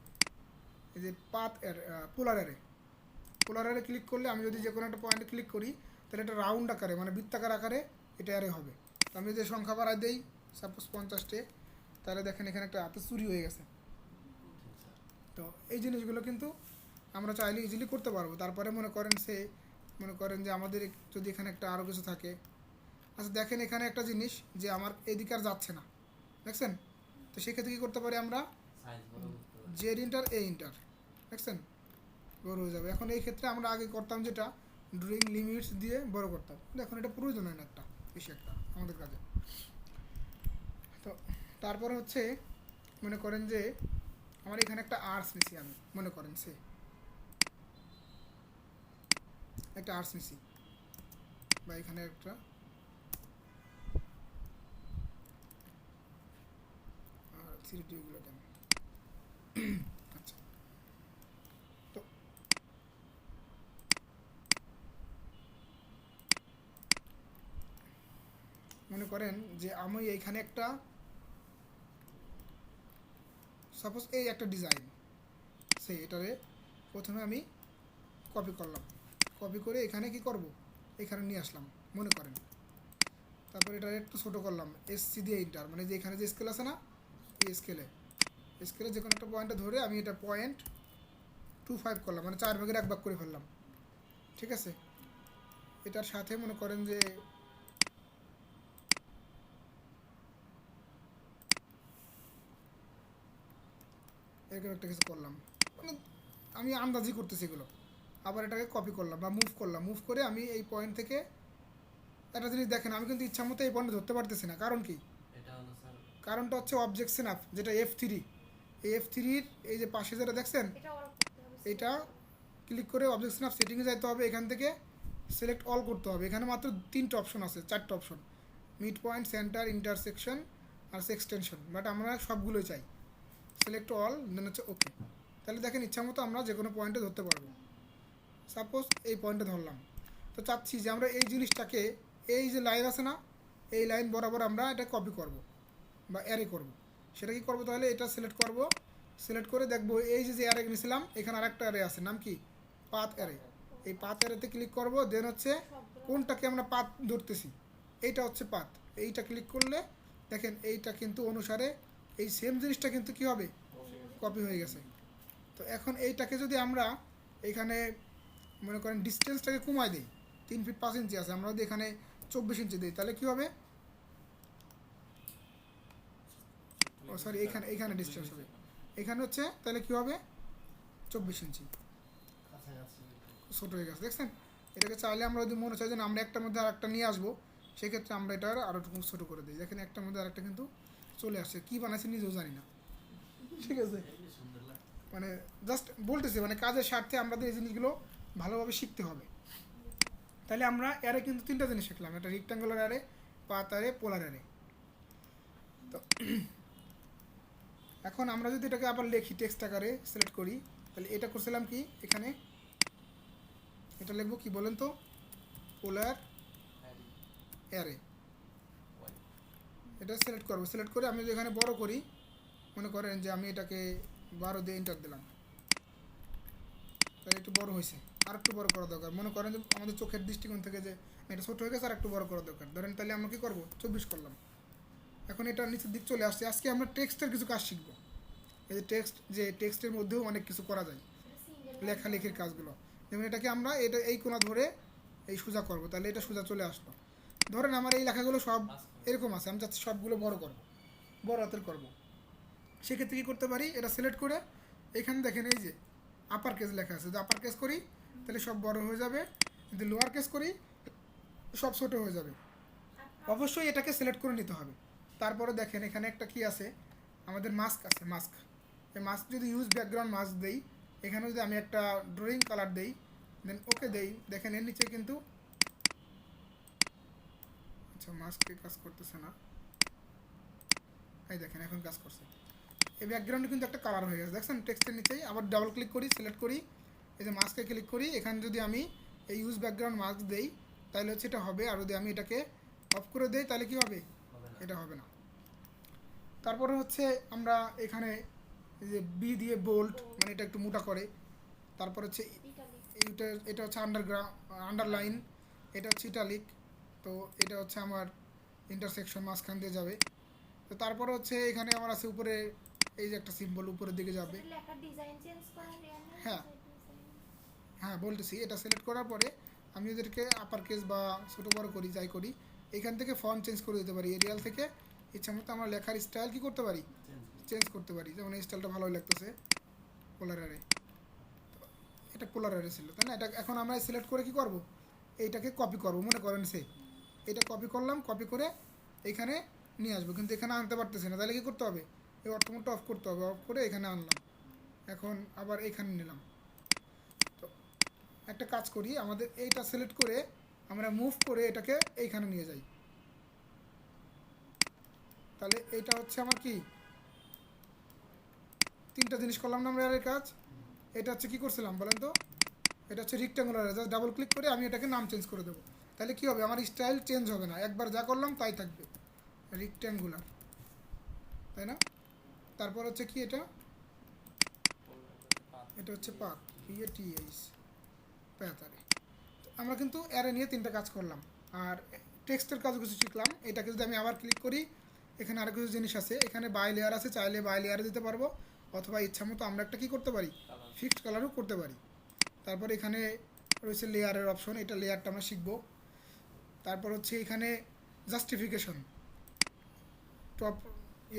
A: এই যে পাথ অ্যারে, পোলার অ্যারে ক্লিক করলে আমি যদি যে কোনো একটা পয়েন্টে ক্লিক করি তাহলে এটা রাউন্ড আকারে মানে বৃত্তাকার আকারে এটা অ্যারে হবে। তো আমি যদি সংখ্যা বাড়াই দেই সাপোজ 50টে, তাহলে দেখেন এখানে একটা হাতে চুরি হয়ে গেছে। তো এই জিনিসগুলো কিন্তু আমরা চাইলে ইজিলি করতে পারবো। তারপরে মনে করেন যে আমাদের যদি এখানে একটা আরও কিছু থাকে, আচ্ছা দেখেন এখানে একটা জিনিস যে আমার এদিকে আর যাচ্ছে না, দেখছেন? তো সেক্ষেত্রে কী করতে পারি আমরা,
C: সাইজ বড় করতে পারি।
A: জেড ইন্টার এ ইন্টার, দেখছেন বড় হয়ে যাবে। এখন এই ক্ষেত্রে আমরা আগে করতাম যেটা ড্রয়িং লিমিটস দিয়ে বড় করতাম, এখন এটা প্রয়োজন হয় না একটা বেশি একটা আমাদের কাজে। তো তারপরে হচ্ছে মনে করেন যে আমার এখানে একটা আর্টস নিছি, আমি মনে করেন একটা আর্টস নিছি বা এখানে একটা আর 3D এগুলো কেন আচ্ছা। তো মনে করেন যে আমি এইখানে একটা সাপোজ এই একটা ডিজাইন, এটারে প্রথমে আমি কপি করলাম, কপি করে এখানে কি করব, এখানে নিয়ে আসলাম মনে করেন। তারপর এটা একটু ছোটো করলাম এসসি দিয়ে ইন্টার, মানে যে এখানে যে স্কেল আছে না, এই স্কেলে যে কোনো একটা পয়েন্টে ধরে আমি এটা 0.25 করলাম, মানে 4 ভাগের 1 ভাগ করে ফেললাম, ঠিক আছে? এটার সাথে মনে করেন যে এরকম একটা কিছু করলাম, মানে আমি আন্দাজি করতেছি এগুলো। আবার এটাকে কপি করলাম বা মুভ করে আমি এই পয়েন্ট থেকে একটা জিনিস দেখেন, আমি কিন্তু ইচ্ছা মতো এই পয়েন্টে ধরতে পারতেছি না, কারণ কি?
C: এটা হলো স্যার
A: কারণটা হচ্ছে অবজেক্ট স্ন্যাপ, যেটা F3, এই F3-র এই যে পাশে যেটা দেখছেন
B: এটা অল করতে হবে।
A: এটা ক্লিক করে অবজেক্ট স্ন্যাপ সেটিংয়ে যাইতে হবে, এখান থেকে সিলেক্ট অল করতে হবে। এখানে মাত্র 3টা অপশন আছে, 4টা option, mid point, centre, intersection আর এক্সটেনশন, বাট আমরা সবগুলোই চাই। সিলেক্ট অল, দেন হচ্ছে ওকে। তাহলে দেখেন ইচ্ছা মতো আমরা যে কোনো পয়েন্টে ধরতে পারবো। সাপোজ এই পয়েন্টে ধরলাম, তো চাচ্ছি যে আমরা এই জিনিসটাকে, এই যে লাইন আছে না, এই লাইন বরাবর আমরা এটা কপি করব বা অ্যারে করব। সেটা কি করবো, তাহলে এটা সিলেক্ট করব, সিলেক্ট করে দেখবো এই যে অ্যারে নিয়েছিলাম এখানে আরেকটা অ্যারে আছে, নাম কি পাথ অ্যারে। এই পাথ অ্যারেতে ক্লিক করব, দেন হচ্ছে কোনটাকে আমরা পাথ ধরতেছি, এইটা হচ্ছে পাথ, এইটা ক্লিক করলে দেখেন এইটা কিন্তু অনুসারে এই সেম জিনিসটা কিন্তু কি হবে, কপি হয়ে গেছে। তো এখন এইটাকে যদি আমরা এখানে মনে করেন ডিস্টেন্সটাকে কমায় দিই, 3 ফিট 5 ইঞ্চি আছে, আমরা যদি এখানে 24 ইঞ্চি দিই তাহলে কী হবে, ও সরি এইখানে ডিস্টেন্স হবে, এখানে হচ্ছে তাহলে কী হবে 24 ইঞ্চি,
C: কাছাকাছি।
A: ছোটো হয়ে গেছে, দেখছেন? এটাকে চাইলে আমরা যদি মনে চাই যে না, আমরা একটার মধ্যে আর একটা নিয়ে আসবো, সেক্ষেত্রে আমরা এটা আরও একটু ছোটো করে দিই, দেখেন একটার মধ্যে আরেকটা কিন্তু চলে আসছে, কী বানাইছে নিজেও জানি না, ঠিক আছে?
C: এই সুন্দর লাগে।
A: মানে জাস্ট বলতেছি, মানে কাজের স্বার্থে আমাদের এই জিনিসগুলো ভালোভাবে শিখতে হবে। তাহলে আমরা অ্যারে কিন্তু 3টা জিনিস শিখলাম, একটা রেক্ট্যাঙ্গুলার অ্যারে, পাথ অ্যারে, পোলার অ্যারে। তো এখন আমরা যদি এটাকে আবার লিখি টেক্সট আকারে সিলেক্ট করি, তাহলে এটা করছিলাম কি, এখানে এটা লিখবো কি বলেন তো, পোলার অ্যারে, এটা সিলেক্ট করবো। সিলেক্ট করে আমি যদি এখানে বড় করি, মনে করেন যে আমি এটাকে 12 দিয়ে এন্টার দিলাম, তাহলে একটু বড় হয়েছে, আর একটু বড় করা দরকার। মনে করেন যে আমাদের চোখের দৃষ্টিকোণ থেকে যে এটা ছোটো হয়ে গেছে, আর একটু বড় করা দরকার, ধরেন তাহলে আমরা কী করবো 24 করলাম। এখন এটা নিচের দিক চলে আসছে। আজকে আমরা টেক্সটের কিছু কাজ শিখবো, এই যে টেক্সটের মধ্যেও অনেক কিছু করা যায়, লেখালেখির কাজগুলো। যেমন এটাকে আমরা এই কোণা ধরে এই সোজা করবো, তাহলে এটা সোজা চলে আসলো। ধরেন আমার এই লেখাগুলো সব এরকম আছে, আমি চাচ্ছি সবগুলো বড় করবো, বড় হাতের করবো। সেক্ষেত্রে কী করতে পারি, এটা সিলেক্ট করে এখানে দেখেন এই যে আপার কেস লেখা আছে, যদি আপার কেস করি তাহলে সব বড় হয়ে যাবে, যদি লোয়ার কেস করি সব ছোট হয়ে যাবে। অবশ্যই এটাকে সিলেক্ট করে নিতে হবে। তারপরে দেখেন এখানে একটা কি আছে, আমাদের মাস্ক আছে, মাস্ক। এই মাস্ক যদি ইউজ ব্যাকগ্রাউন্ড মাস্ক দেই, এখানে যদি আমি একটা ড্রয়িং কালার দেই, দেন ওকে দেই, দেখেন এর নিচে কিন্তু আচ্ছা মাস্কে কাজ করতেছে না, এই দেখেন এখন কাজ করছে। এই ব্যাকগ্রাউন্ডে কিন্তু একটা কালার হয়ে গেছে, দেখছেন টেক্সটের নিচেই। আবার ডাবল ক্লিক করি, সিলেক্ট করি, এই যে মাস্কে ক্লিক করি, এখানে যদি আমি এই ইউজ ব্যাকগ্রাউন্ড মাস্ক দেই তাহলে হচ্ছে এটা হবে। আর যদি আমি এটাকে অফ করে দেই তাহলে কি হবে,
C: হবে না।
A: এটা হবে না। তারপরে হচ্ছে আমরা এখানে এই যে বি দিয়ে বোল্ড, মানে এটা একটু মোটা করে। তারপর হচ্ছে এটা হচ্ছে আন্ডারলাইন, এটা হচ্ছে ইটালিক, তো এটা হচ্ছে আমার ইন্টারসেকশন মাঝখান দিয়ে যাবে। তো তারপরে হচ্ছে এখানে আমার আছে উপরে এই যে একটা সিম্বল উপরের দিকে যাবে।
B: লেখার ডিজাইন চেঞ্জ করা যায় না?
A: হ্যাঁ। হ্যাঁ বলতেছি, এটা সিলেক্ট করার পরে আমি এদেরকে আপার কেস বা ছোটো বড় করি, যাই করি, এখান থেকে ফন্ট চেঞ্জ করে দিতে পারি। এরিয়াল থেকে ইচ্ছা মতো আমার লেখার স্টাইল কি করতে পারি, চেঞ্জ করতে পারি। যেমন এই স্টাইলটা ভালোই লাগতেছে, পোলারারে, এটা পোলারারে ছিল তাই না। এটা এখন আমরা সিলেক্ট করে কি করব, এইটাকে কপি করব। মনে করেন সে এটা কপি করলাম, কপি করে এখানে নিয়ে আসবো, কিন্তু এখানে আনতে পারতেছি না। তাহলে কি করতে হবে, এই অটোমোডটা অফ করতে হবে, অফ করে এখানে আনলাম, এখন আবার এখানে নিলাম। তো একটা কাজ করি, আমাদের এইটা সিলেক্ট করে আমরা মুভ করে এটাকে এইখানে নিয়ে যাই। তাহলে এইটা হচ্ছে আমার কি, তিনটা জিনিস করলাম না আমরা এর কাজ। এটা হচ্ছে কি করছিলাম বলেন তো, এটা হচ্ছে রেক্ট্যাঙ্গুলার, জাস্ট ডাবল ক্লিক করে আমি এটাকে নাম চেঞ্জ করে দেবো। তাহলে কি হবে, আমার স্টাইল চেঞ্জ হবে না, একবার যা করলাম তাই থাকবে, রেক্ট্যাঙ্গুলার, তাই না। তারপর হচ্ছে কি, এটা এটা হচ্ছে পাথ, PATH, প্যাথারে। আমরা কিন্তু অ্যারে নিয়ে তিনটা কাজ করলাম, আর টেক্সটের কাজ কিছু শিখলাম। এটাকে যদি আমি আবার ক্লিক করি, এখানে আরও কিছু জিনিস আছে, এখানে বাই লেয়ার আছে, চাইলে বাই লেয়ারে দিতে পারবো, অথবা ইচ্ছা মতো আমরা একটা কী করতে পারি, ফিক্সড কালারও করতে পারি। তারপর এখানে রয়েছে লেয়ারের অপশন, এটা লেয়ারটা আমরা শিখবো। তারপর হচ্ছে এখানে জাস্টিফিকেশন, টপ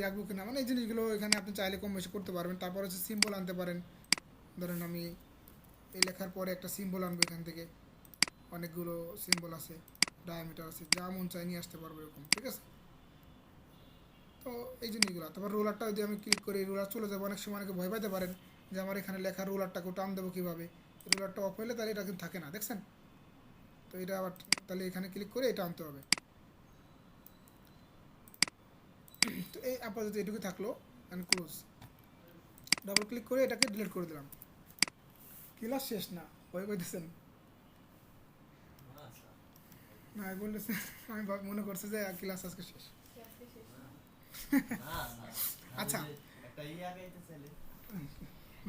A: রাখবো কিনা, মানে এই জিনিসগুলো এখানে আপনি চাইলে কম বেশি করতে পারবেন। তারপর হচ্ছে সিম্বল আনতে পারেন, ধরেন আমি এই লেখার পরে একটা সিম্বল আনবো, এখান থেকে অনেকগুলো সিম্বল আছে, ডায়ামিটার আছে, যা মন চাই নিয়ে আসতে পারবো এরকম, ঠিক আছে। তো এই জিনিসগুলো, তারপর রোলারটা যদি আমি ক্লিক করি রোলার চলে যাবো। অনেক সময় অনেকে ভয় পাইতে পারেন যে আমার এখানে লেখা রোলারটাকে টান দেবো কীভাবে, রোলারটা অফ হলে তাহলে এটা কিন্তু থাকে না, দেখছেন। তো এটা আবার তাহলে এখানে ক্লিক করে এটা আনতে হবে। তো এই আপাতত এটুকু থাকলো, অ্যান্ড ক্লোজ, ডাবল ক্লিক করে এটাকে ডিলিট করে দিলাম। ক্লাস শেষ না, ভয় পাইতেছেন
C: আচ্ছা,
A: না, বলতেছে আমি মনে করছি যে ক্লাস আজকে শেষ।
C: না, না।
A: আচ্ছা।
C: আমি যে একটা ইয়া গাইতে চাইলে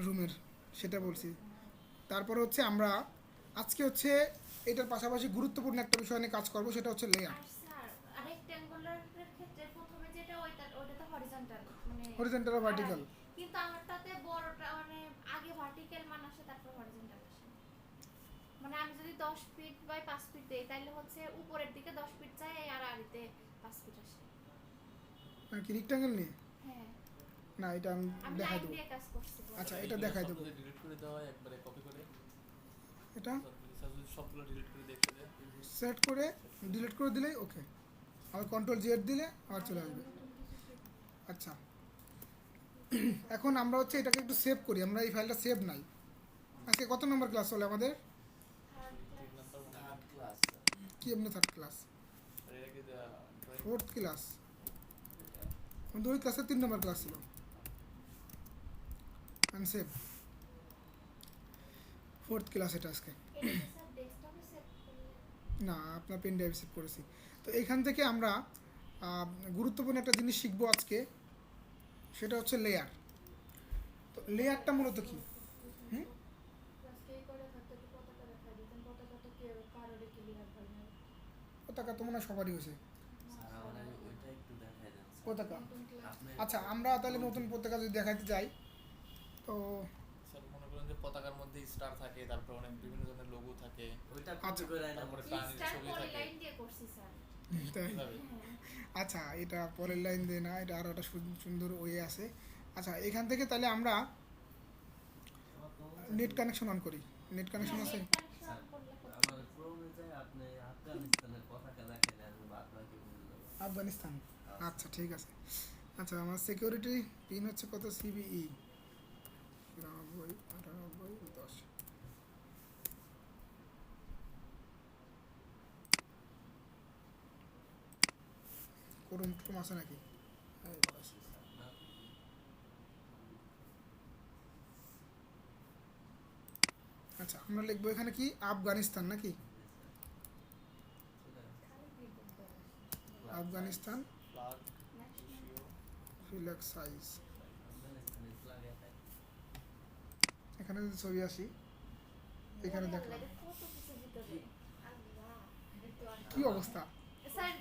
A: রুমের, সেটা বলছি। তারপর হচ্ছে আমরা আজকে হচ্ছে এটার পাশাপাশি গুরুত্বপূর্ণ একটা বিষয় নিয়ে কাজ করব, সেটা হচ্ছে লেয়ার।
B: আর স্যার রেক্ট্যাঙ্গুলারের ক্ষেত্রে প্রথমে যেটা ওইটা তো হরিজন্টাল, মানে
A: হরিজন্টাল আর ভার্টিক্যাল।
B: কিন্তু আমারটাতে বড়টা মানে আগে ভার্টিক্যাল মান আসে তারপর হরিজন্টাল আসে। মানে আমি যদি 10 ফিট বাই 5 ফিট দেই তাহলে হচ্ছে উপরের দিকে 10 ফিট যায় আর আড়িতে 5 ফিট আসে।
A: মানে কি রেক্ট্যাঙ্গেল নিয়ে,
B: হ্যাঁ
A: না এটা আমি
B: আমি
A: দেখাই
B: লাইন
A: দেবো।
B: দিয়ে কাজ করছি।
A: আচ্ছা এটা দেখাই দেবো,
D: ডিলিট করে দেওয়া হয় একবারে কপি করে,
A: এটা
D: সবগুলো ডিলিট করে দেখতে দেয়।
A: সেট করে ডিলিট করে দিলেই ওকে, আবার Ctrl+Z দিলে আবার চলে আসবে। আচ্ছা এখন আমরা হচ্ছে এটাকে একটু সেভ করি, আমরা এই ফাইলটা সেভ নাই। আজকে কত নম্বর ক্লাস চলে আমাদের,
C: থার্ড ক্লাস
A: কি এমনি থার্ড ক্লাস,
D: আর এটাকে ড্রয়িং
A: ফোর্থ ক্লাস, আমাদের ওই ক্লাসে 3 নম্বর ক্লাস ছিল। সেভ, ফোর্থ ক্লাস এটা আজকে।
B: এটা স্যার ডেস্কটপে সেভ করলে
A: না, আপনার পেন ড্রাইভ সেভ করেছি। তো এইখান থেকে আমরা গুরুত্বপূর্ণ একটা জিনিস শিখবো আজকে, সেটা হচ্ছে লেয়ার। তো লেয়ারটা মূলত কি, পতাকা তো মনে হয় সবারই হয়েছে
C: স্যার আমার ওইটা একটু দেখাই দেন স্যার।
A: পতাকা।
C: আপনি
A: আচ্ছা আমরা তাহলে নতুন পতাকা যদি দেখাতে যাই, তো
D: স্যার মনে করেন যে পতাকার মধ্যে স্টার থাকে, তারপর অনেক বিভিন্ন ধরনের লোগো থাকে,
C: ওইটা
A: আচ্ছা।
C: কপি করে আইনা
D: তারপরে
C: পরে
D: প্রাণীর
B: স্টার
D: ছবি
B: পরে
D: থাকে।
B: লাইন দিয়ে করছি স্যার।
A: তাই।
D: কিভাবে?
A: আচ্ছা এটা পরের লাইন দিয়ে না, এটা আরও একটা সুন্দর ওয়ে আছে। আচ্ছা এখান থেকে তাহলে আমরা নেট কানেকশন অন করি, নেট কানেকশন আছে?
B: কানেকশন করলে
C: আমার ক্রোমে যায় আপনি আফগানিস্তানের পতাকা দেখেন আমি বাদ বাকি বুঝে যাবো।
A: আফগানিস্তান। আচ্ছা ঠিক আছে। আচ্ছা আমার সিকিউরিটি পিন হচ্ছে কত? সিবিই ৯৯ ৯৮ ১০। ক্রোম ট্রোম আছে নাকি? এই বাস।
C: না,
A: আচ্ছা আমরা লিখবো এখানে কি আফগানিস্তান নাকি? আফগানিস্তান
D: ফ্লাগ
B: ন্যাশনাল
D: ইস্যু
A: ফিলাক সাইজ।
C: আফগানিস্তানের flag একাই।
A: এখানে যদি ছবি আসি এখানে দেখলাম
B: কত কিছু ভিতরে আল্লাহ
A: কি অবস্থা।
B: স্যার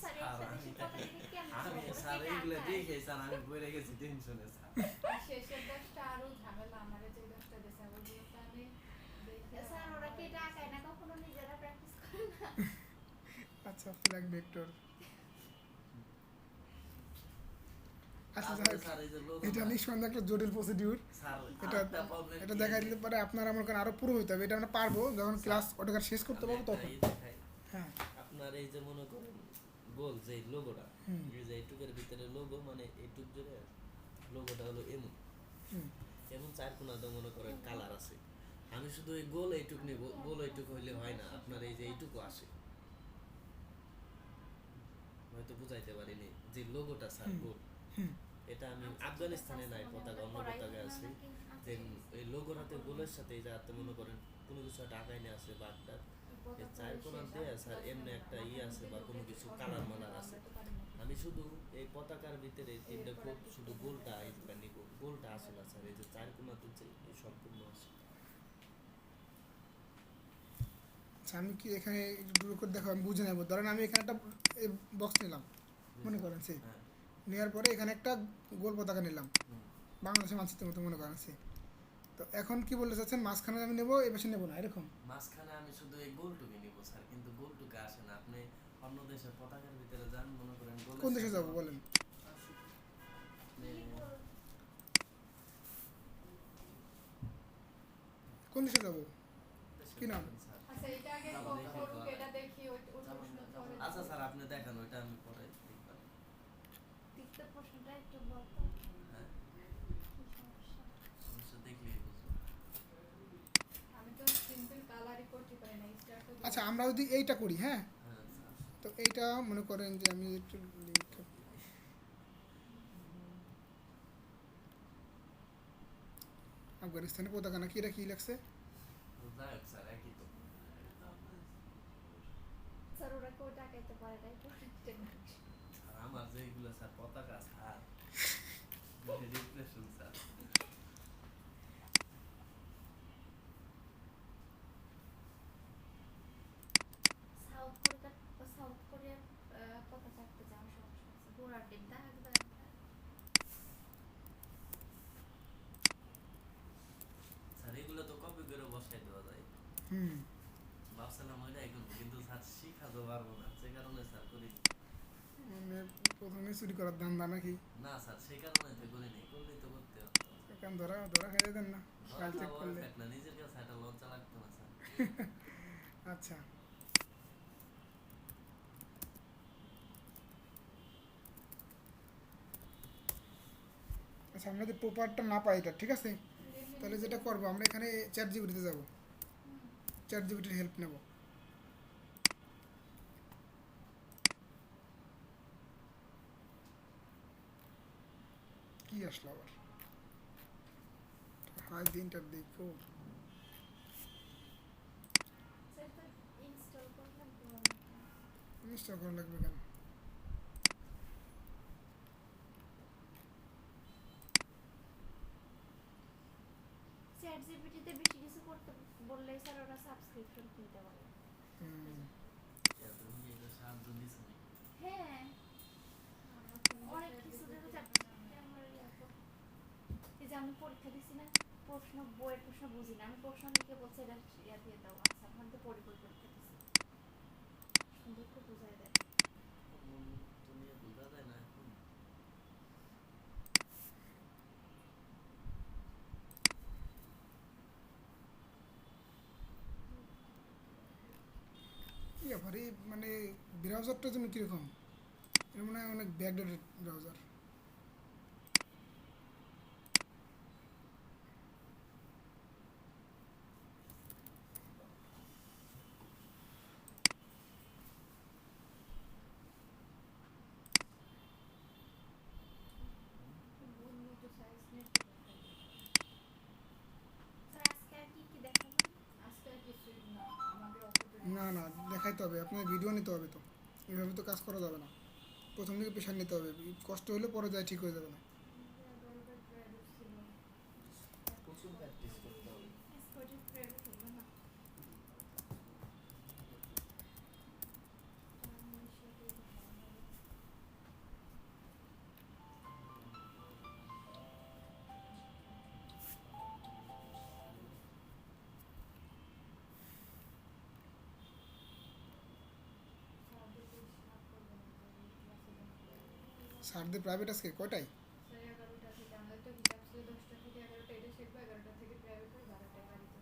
B: স্যার এর সাথে সে কথা দিকে কেমন
C: আমি স্যার এইগুলো দেখে স্যার আমি পড়ে গেছি টেনশনে স্যার।
E: শেষের দশটা আরো ঝামেলা আমার যে দশটা দেশে ওগুলো তো আমি দেখে
B: স্যার ওরা কি টাকায় না কখনো নিজেরা প্র্যাকটিস করে না?
A: আচ্ছা ফ্ল্যাগ ভেক্টর। আচ্ছা
C: তারপরে
A: যাই হোক,
C: স্যার এই যে logo
A: এটা
C: টা-
A: নিঃসন্দেহে একটা জটিল প্রসিডিউর।
C: স্যার,
A: এটা
C: আরেকটা problem
A: এটা
C: কি?
A: দেখাই দিলে পরে আপনার আমার কারণে আরো পুরো হইতে হবে। এটা আমরা পারবো যখন ক্লাস অটোকার শেষ করতে
C: আমি
A: পারবো
C: একটা
A: তখন।
C: ই দেখাই।
A: হ্যাঁ
C: আপনার এই যে মনে করেন গোল যে লোগোটা,
A: হুম।
C: এই যে এইটুকের ভিতরে লোগো মানে এইটুক জুড়ে লোগোটা হলো এমন
A: হুম।
C: এমন চার কোনাতে মনে করেন কালার আছে। আমি শুধু এই গোল এইটুক নিব, গোল এইটুক হইলে হয় না, আপনার এই যে এইটুকু আসে। হয়তো বুঝাইতে পারিনি যে লোগোটা স্যার
A: হুম।
C: গোল,
A: হুম।
C: এটা আমি আফগানিস্তানে নাই পতাকা, অন্য পতাকা আছে যে এই লোগোটাতে গোলের সাথে এই যে হাতে মনে করেন কোনো কিছু একটা আগাইনে আছে বা একটা এই চার কোনা দিয়ে স্যার এমনি একটা ই আছে বা কোনো কিছু কালার মালার আছে। আমি শুধু এই পতাকার ভিতরে এই তিনটা খুব শুধু গোলটা এই যে নিব, গোলটা আসে না স্যার, এই যে চার কোনা তুলছে এই সম্পূর্ণ আসে।
A: আচ্ছা আমি কি এখানে একটু দূর করে দেখো, আমি বুঝে নেবো। ধরেন আমি এখানে একটা বক্স নিলাম মনে করেন সে,
C: হ্যাঁ,
A: নেওয়ার পরে এখানে একটা গোল পতাকা নিলাম
C: হুম।
A: বাংলাদেশের মানচিত্রের মতো মনে করেন সে। তো এখন কি বলতে চাচ্ছেন, মাঝখানে আমি নেবো এ পাশে নেবো না এরকম?
C: মাঝখানে আমি শুধু এই গোলটুকে নিব স্যার, কিন্তু গোলটুকে আসে না। আপনি অন্য দেশের পতাকার ভিতরে যান, মনে করেন গোলের
A: কোন দেশে
C: সাথে
A: যাবো বলেন?
C: আপনি
A: কোন দেশে যাবো?
C: দেশে
A: কি নাম?
C: যাবেন স্যার।
E: আচ্ছা এটা আগে
C: যাবো, দেখি
E: করুক,
C: তো।
E: এটা দেখি ওই প্রশ্ন পরে
C: আচ্ছা স্যার আপনি দেখান, ওইটা আমি পরে দেখলাম।
B: তিক্ত প্রশ্নটা একটু বলতো
C: হ্যাঁ,
B: কি সমস্যা?
C: সমস্যা দেখলেই বুঝবো।
E: আমি তো সিম্পল কালারই করতে পারি না স্টার তো
A: আচ্ছা আমরা যদি এইটা করি, হ্যাঁ
C: হ্যাঁ স্যার,
A: তো এইটা মনে করেন যে আমি একটু আফগানিস্তানের পতাকা নাকি এটা কি লাগছে?
C: যাই হোক স্যার একই তো।
B: স্যার ওরা কেউ টাকাইতে পারে তাই প্রোটেক্টেড
C: আর আমার যেগুলো স্যার পতাকা স্যার ডিপ্রেশন স্যার।
B: সাউথ কোরিয়ার পতাকা আঁকতে যাওয়ার সমস্যা আছে গোড়ার দিক দাগ দাগ দাগ।
C: স্যার এগুলো তো কপি করে বসাই দেওয়া যায়।
A: হুম।
C: ভাবছিলাম ওইটাই করবো, কিন্তু স্যার শিখাতে পারবো না, সে কারণে স্যার করিনি।
A: মানে প্রথমে চুরি করার ধান্দা নাকি?
C: না স্যার সেই কারণে তো করিনি, করলেই তো করতে হতো।
A: এখন ধরা ধরা খাইয়ে দেন না ফাইল চেক করলে।
C: না, নিজের কাছে একটা লজ্জা লাগতো না স্যার।
A: আচ্ছা আচ্ছা আমরা যদি প্রপারটা না পাই এটা, ঠিক আছে, তাহলে যেটা করবো আমরা এখানে চ্যাট জিপিটিতে যাবো, চ্যাট জিপিটির হেল্প নেব। কি আসলো আবার? হাই দিনটা দেখো
B: স্যার তো ইনস্টল করলাম তো
A: ইনস্টল করা লাগবে কেন?
B: চ্যাট জিপিটিতে বেশি কিছু করতে বললে স্যার ওরা সাবস্ক্রিপশন কিনতে পারে।
A: হুম।
C: তুমি এটা সাহায্য দিছো নাকি?
B: হ্যাঁ অনেক কিছু দেখো এই যে আমি পরীক্ষা দিছি না, প্রশ্ন বইয়ের প্রশ্ন বুঝি না, আমি প্রশ্ন লিখে বলছে এটা ইয়া দিয়ে দাও, আচ্ছা আমি তো পরীক্ষা দিছি সুন্দর করে বুঝাই দেয়।
C: তুমি বোঝা যায় না এখন।
A: ব্যাপার এই মানে ব্রাউজারটা যেন কীরকম, এর মনে হয় অনেক ব্যাকডেটেড ব্রাউজার।
E: উন্নত সাইজ নেট
B: স্যার আজকে আর কি কি দেখাবো?
E: আজকে আর কিছুই না, আমাদের অতটা
A: না না, দেখাইতে হবে, আপনার ভিডিও নিতে হবে, তো এভাবে তো কাজ করা যাবে না, প্রথম দিকে প্রেশার নিতে হবে, কষ্ট হলে পরে যায় ঠিক হয়ে যাবে না।
E: 11টা প্রাইভেট ছিল।
C: প্রচুর প্র্যাকটিস করতে হবে।
B: স্পোর্টিভ প্রাইভেট হলো না।
A: স্যারদের প্রাইভেট আজকে কয়টায়?
E: 11টা থেকে আমাদের তো হিসাব ছিল 10টা থেকে 11টা, এটা শিখবো 11টা থেকে প্রাইভেট আর 12টায় বাড়িতে।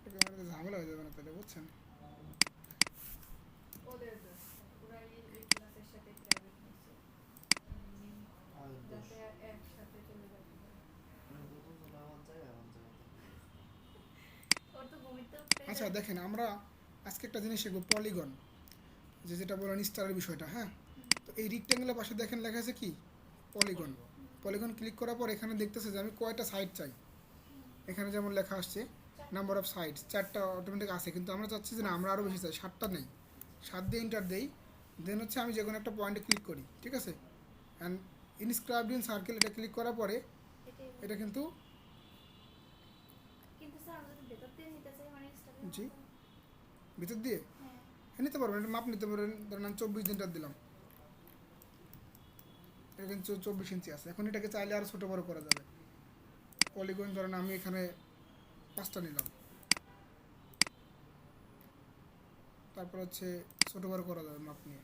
A: এটা আমাদের ঝামেলা হয়ে যাবে না তাহলে, বুঝছেন?
E: ওদের দোষ, ওরা এই ক্লাসের সাথে প্রাইভেট নিচ্ছে যাতে একসাথে চলে যেতে পারে।
B: ওর তো ঘুমিতে উঠতে
A: আচ্ছা দেখেন, আমরা আজকে একটা জিনিস শিখবো, পলিগন, যেটা বলেন স্টারের বিষয়টা। হ্যাঁ, তো এই রেক্ট্যাঙ্গেলের পাশে দেখেন লেখা আছে কি পলিগন। পলিগন ক্লিক করার পর এখানে দেখতেছে যে আমি কয়টা সাইড চাই। এখানে যেমন লেখা আসছে নাম্বার অফ সাইডস, 4টা অটোমেটিক আছে, কিন্তু আমরা চাচ্ছি যে না আমরা আরও বেশি চাই, 7টা নেই, 7 দিয়ে এন্টার দেই। দেন হচ্ছে আমি যে কোনো একটা পয়েন্টে ক্লিক করি, ঠিক আছে, অ্যান্ড ইনস্ক্রাইবড ইন সার্কেল এটা ক্লিক করার পরে
B: এটাই বলে।
A: এটা কিন্তু
B: কিন্তু স্যার আমরা যদি ভেতর দিয়ে নিতে চাই মানে এক্সট্রা
A: জি। ভিতর দিয়ে
B: হ্যাঁ
A: নিতে পারবেন, এটা মাপ নিতে পারবেন। ধরেন আমি 24 এন্টার দিলাম, এটা কিন্তু 24 ইঞ্চি আছে। এখন এটাকে চাইলে আরও ছোটো বড় করা যাবে। পলিগন ধরেন আমি এখানে 5টা নিলাম, তারপর হচ্ছে ছোটো বড় করা যাবে মাপ নিয়ে।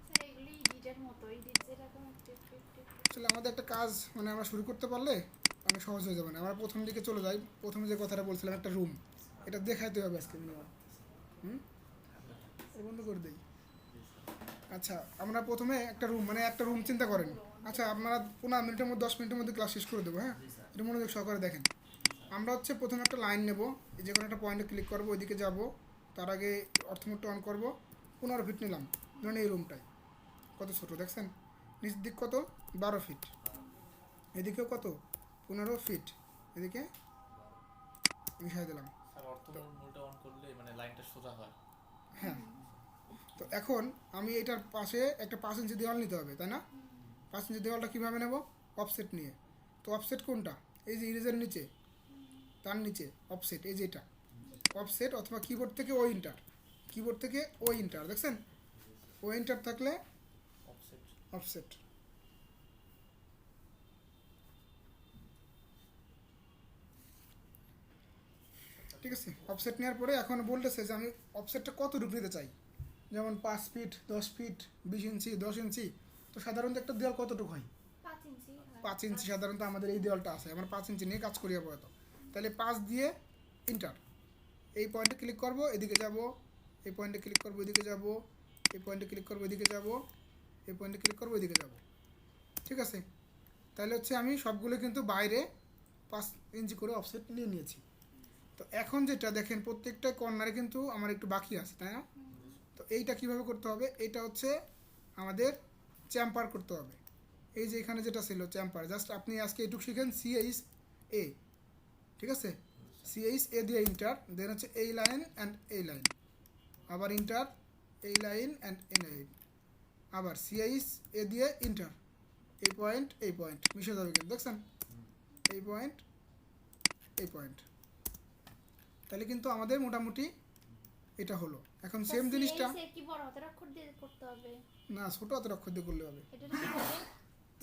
B: স্যার এগুলি ইডিটের মতো, ইডিট যেরকম
A: আসলে আমাদের একটা কাজ মানে আমরা শুরু করতে পারলে অনেক সহজ হয়ে যাবে না। আমরা প্রথম দিকে চলে যাই, প্রথমে যে কথাটা বলছিলাম একটা রুম, এটা দেখাইতে হবে আজকে মিনিমাম। এটা বন্ধ করে দিই। আচ্ছা, আমরা প্রথমে একটা রুম মানে একটা রুম চিন্তা করেন। আচ্ছা, আপনারা 15 মিনিটের মধ্যে 10 মিনিটের মধ্যে ক্লাস শেষ করে দেবো। হ্যাঁ, এটা মনোযোগ সহকারে দেখেন। আমরা হচ্ছে প্রথমে একটা লাইন নেব, যে কোনো একটা পয়েন্টে ক্লিক করবো, ওইদিকে যাব, তার আগে অর্থমোডটা অন করবো, 15 ফিট নিলাম। ধরুন এই রুমটায় কত ছোটো দেখছেন, নিচ দিক কত 12 ফিট, এদিকেও কত 15 ফিট, এদিকে মিশাই দিলাম।
D: স্যার অর্থমূলটা অন করলে মানে লাইনটা সোজা হয়।
A: হ্যাঁ, তো এখন আমি এটার পাশে একটা 5 ইঞ্চি দেওয়াল নিতে হবে, তাই না? 5 ইঞ্চি দেওয়ালটা কীভাবে নেব? অফসেট নিয়ে। তো অফসেট কোনটা? এই যে ইরেজের নিচে, তার নিচে অফসেট, এই যে এটা অফসেট, অথবা কিবোর্ড থেকে ও ইন্টার, কিবোর্ড থেকে ও ইন্টার, দেখছেন ও ইন্টার থাকলে
D: অফসেট।
A: অফসেট। ঠিক আছে, অফসেট নেওয়ার পরে এখন বলতেছে যে আমি অফসেটটা কতটুকু নিতে চাই, যেমন 5 ফিট, 10 ফিট, 20 ইঞ্চি, 10 ইঞ্চি। তো সাধারণত একটা দেওয়াল কতটুকু হয়?
B: 5 ইঞ্চি হয়।
A: 5 ইঞ্চি সাধারণত আমাদের এই দেওয়ালটা আছে, আমরা 5 ইঞ্চি নিয়ে কাজ করি আপাতত। তাহলে 5 দিয়ে ইন্টার, এই পয়েন্টে ক্লিক করব, এদিকে যাব, এই পয়েন্টে ক্লিক করব, এদিকে যাব, এই পয়েন্টে ক্লিক করব, এদিকে যাব, এই পয়েন্টে ক্লিক করব, এদিকে যাব। ঠিক আছে, তাহলে হচ্ছে আমি সবগুলো কিন্তু বাইরে 5 ইঞ্চি করে অফসেট নিয়ে নিয়েছি। তো এখন যেটা দেখেন প্রত্যেকটা কর্নারে কিন্তু আমার একটু বাকি আছে, তাই না? তো এইটা কিভাবে করতে হবে? এইটা হচ্ছে আমাদের চ্যাম্পার করতে হবে। এই যে এখানে যেটা ছিল চ্যাম্পার, জাস্ট আপনি আজকে এইটুকু শিখেন CH A, ঠিক আছে, CH A দিয়ে ইন্টার, দেন হচ্ছে এই লাইন অ্যান্ড এই লাইন, আবার ইন্টার, এই লাইন অ্যান্ড এই লাইন, আবার CH A দিয়ে ইন্টার, এই পয়েন্ট মিশে যাবে কিন্তু, দেখছেন এই পয়েন্ট, এই পয়েন্ট। তাহলে কিন্তু আমাদের মোটামুটি এটা হলো। এখন সেম জিনিসটা
B: কি বড় হাতের অক্ষর দিয়ে করতে হবে
A: না, ছোটো হাতের অক্ষর দিয়ে করলে হবে,
B: এটা কি হবে?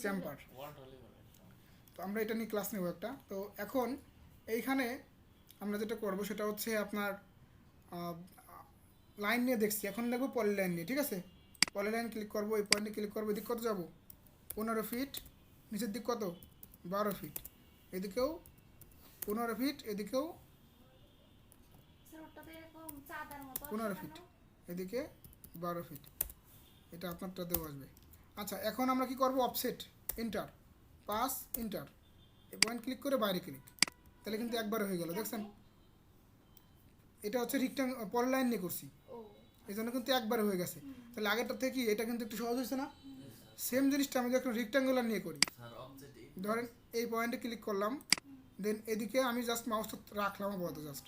A: চ্যাম্পার।
D: ওয়ার্ড হলে হবে।
A: তো আমরা এটা নিয়ে ক্লাস নেব একটা। তো এখন এইখানে আমরা যেটা করব সেটা হচ্ছে আপনার লাইন নিয়ে দেখছি, এখন দেখবো পলি লাইন নিয়ে। ঠিক আছে, পলি লাইন ক্লিক করবো, এই পয়েন্টে ক্লিক করবো, এদিক কত যাবো 15 ফিট, নিচের দিক কত 12 ফিট, এদিকেও 15 ফিট, এদিকেও
B: স্যার ওটা তো এরকম চাঁদার মতো
A: 15
B: আছে
A: ফিট,
B: কেন?
A: এদিকে 12 ফিট, এটা আপনারটাতেও আসবে। আচ্ছা এখন আমরা কি করব অফসেট ইন্টার, পাস ইন্টার, এই পয়েন্ট ক্লিক করে বাইরে ক্লিক, তাহলে কিন্তু একবারে হয়ে গেল দেখছেন। এটা হচ্ছে পরের লাইন নিয়ে করছি,
B: ও
A: এই জন্য কিন্তু একবারে হয়ে গেছে। তাহলে আগেরটা থেকে কি এটা কিন্তু একটু সহজ হয়েছে না? সেম জিনিসটা আমি যখন রেক্ট্যাঙ্গুলার নিয়ে করি,
C: স্যার অবজেক্ট
A: ধরেন এই পয়েন্টে ক্লিক করলাম, দেন এদিকে আমি জাস্ট মাউসটা রাখলাম আপাতত জাস্ট।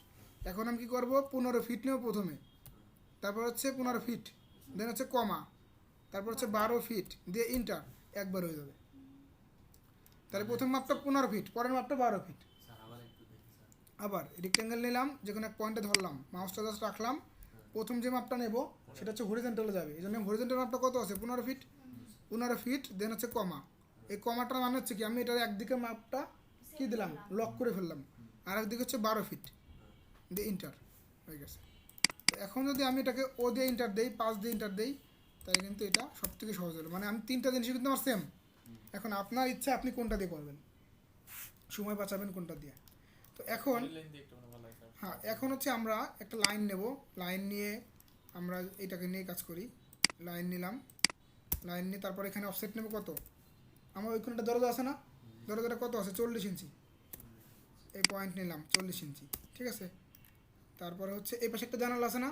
A: এখন আমি কি করব 15 ফিট নেব প্রথমে, তারপর হচ্ছে 15 ফিট, দেন হচ্ছে কমা, তারপর হচ্ছে 12 ফিট দিয়ে ইন্টার, একবার হয়ে যাবে। তাহলে প্রথম মাপটা 15 ফিট, পরের মাপটা 12 ফিট।
C: স্যার আবার একটু দেখি স্যার।
A: আবার রেক্ট্যাঙ্গেল নিলাম, যে কোনো এক পয়েন্টে ধরলাম, মাউসটা জাস্ট রাখলাম, প্রথম যে মাপটা নেব সেটা হচ্ছে হরিজেন্টালে যাবে, এই জন্য হরিজেন্টাল মাপটা কত আছে 15 ফিট, 15 ফিট, দেন হচ্ছে কমা। এই কমাটার মানে হচ্ছে কি আমি এটার একদিকে মাপটা কি দিলাম লক করে ফেললাম, আর একদিকে হচ্ছে 12 ফিট দিয়ে ইন্টার হয়ে গেছে। তো এখন যদি আমি এটাকে ও দিয়ে ইন্টার দেই, 5 দিয়ে ইন্টার দেই, তাহলে কিন্তু এটা সব থেকে সহজ হলো। মানে আমি তিনটা জিনিস কিন্তু আমার সেম। এখন আপনার ইচ্ছা আপনি কোনটা দিয়ে করবেন, সময় বাঁচাবেন কোনটা দিয়ে। তো এখন
D: লাইন দিয়ে একটু মানে ভালো হয় স্যার।
A: হ্যাঁ, এখন হচ্ছে আমরা একটা লাইন নেব, লাইন নিয়ে আমরা এটাকে নিয়ে কাজ করি। লাইন নিলাম, লাইন নিয়ে তারপর এখানে অফসেট নেব কত, আমার ওইখানে একটা দরজা আছে না, দরজাটা কত আছে 40 ইঞ্চি, এই পয়েন্ট নিলাম 40 ইঞ্চি, ঠিক আছে। তারপরে হচ্ছে এই পাশে একটা জানালা আছে না,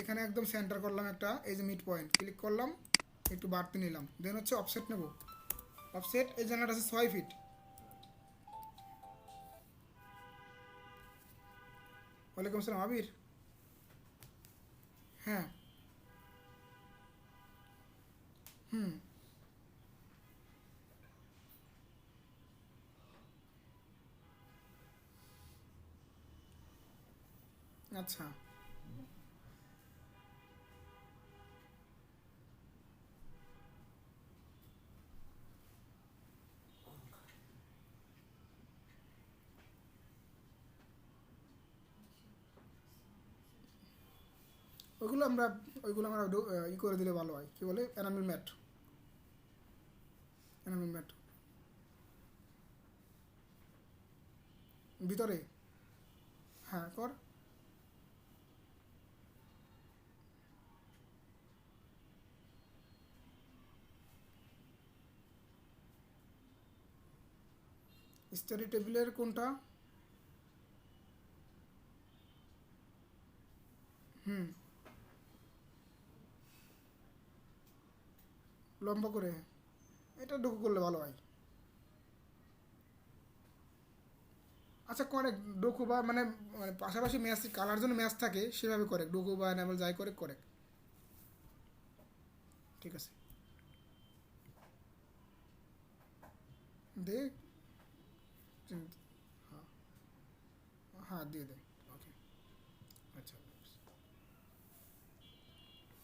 A: এখানে একদম সেন্টার করলাম একটা, এই যে মিড পয়েন্ট ক্লিক করলাম, একটু বাড়তি নিলাম, দেন হচ্ছে অফসেট নেব। অফসেট এই জানালাটা আছে 6 ফিট, ওয়ালাইকুম আসসালাম আবির। হ্যাঁ হুম আচ্ছা ওইগুলো আমরা ই করে দিলে ভালো হয়, কি বলে এনামেল ম্যাট, এনামেল ম্যাট ভিতরে, হ্যাঁ কর। স্টাডি টেবিলের কোনটা, হুম লম্বা করে, এটা ডুকু করলে ভালো হয়। আচ্ছা করে ডোকু বা মানে মানে পাশাপাশি ম্যাচ কালার জন্য ম্যাচ থাকে সেভাবে করে ডোকু বা এনামেল যাই করে ঠিক আছে। দে হ্যাঁ হ্যাঁ দিয়ে দে, ওকে আচ্ছা।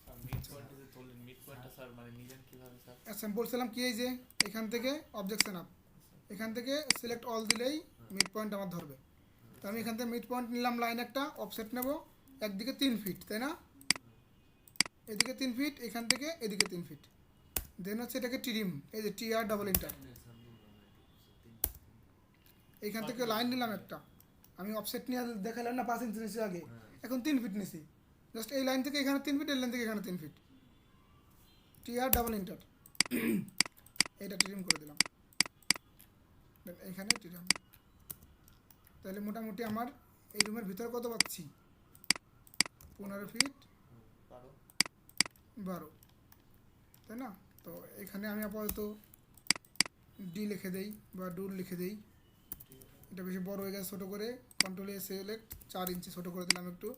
D: স্যার মিড পয়েন্টে যে তুললেন, মিড পয়েন্টটা স্যার মানে নিলেন কিভাবে স্যার?
A: আচ্ছা আমি বলছিলাম কি, এই যে এখান থেকে অবজেকশন আপ, এখান থেকে সিলেক্ট অল দিলেই মিড পয়েন্ট আমার ধরবে। তো আমি এখান থেকে মিড পয়েন্ট নিলাম, লাইন একটা অফসেট নেব, একদিকে 3 ফিট তাই না, এদিকে 3 ফিট, এখান থেকে এদিকে 3 ফিট, দেন হচ্ছে এটাকে টিরিম, এই যে TR ডাবল ইন্টার, এইখান থেকে লাইন নিলাম একটা, আমি অফসেট নিয়ে দেখালাম না 5 ইঞ্চি নিয়েছি আগে, এখন 3 ফিট নিয়েছি, জাস্ট এই লাইন থেকে এখানে 3 ফিট, এই লাইন থেকে এখানে 3 ফিট, TR ডাবল ইন্টার, এটা টিরিম করে দিলাম, দেন এখানে টিরিম। তাহলে মোটামুটি আমার এই রুমের ভিতরে কত পাচ্ছি 15 ফিট 12, তাই না। তো এখানে আমি আপাতত ডি লিখে দেই বা ডুল লিখে দেই, এটা বেশি বড় হয়ে গেছে, ছোটো করে কন্ট্রোল এ সিলেক্ট 4 ইঞ্চি ছোটো করে দিলাম একটু,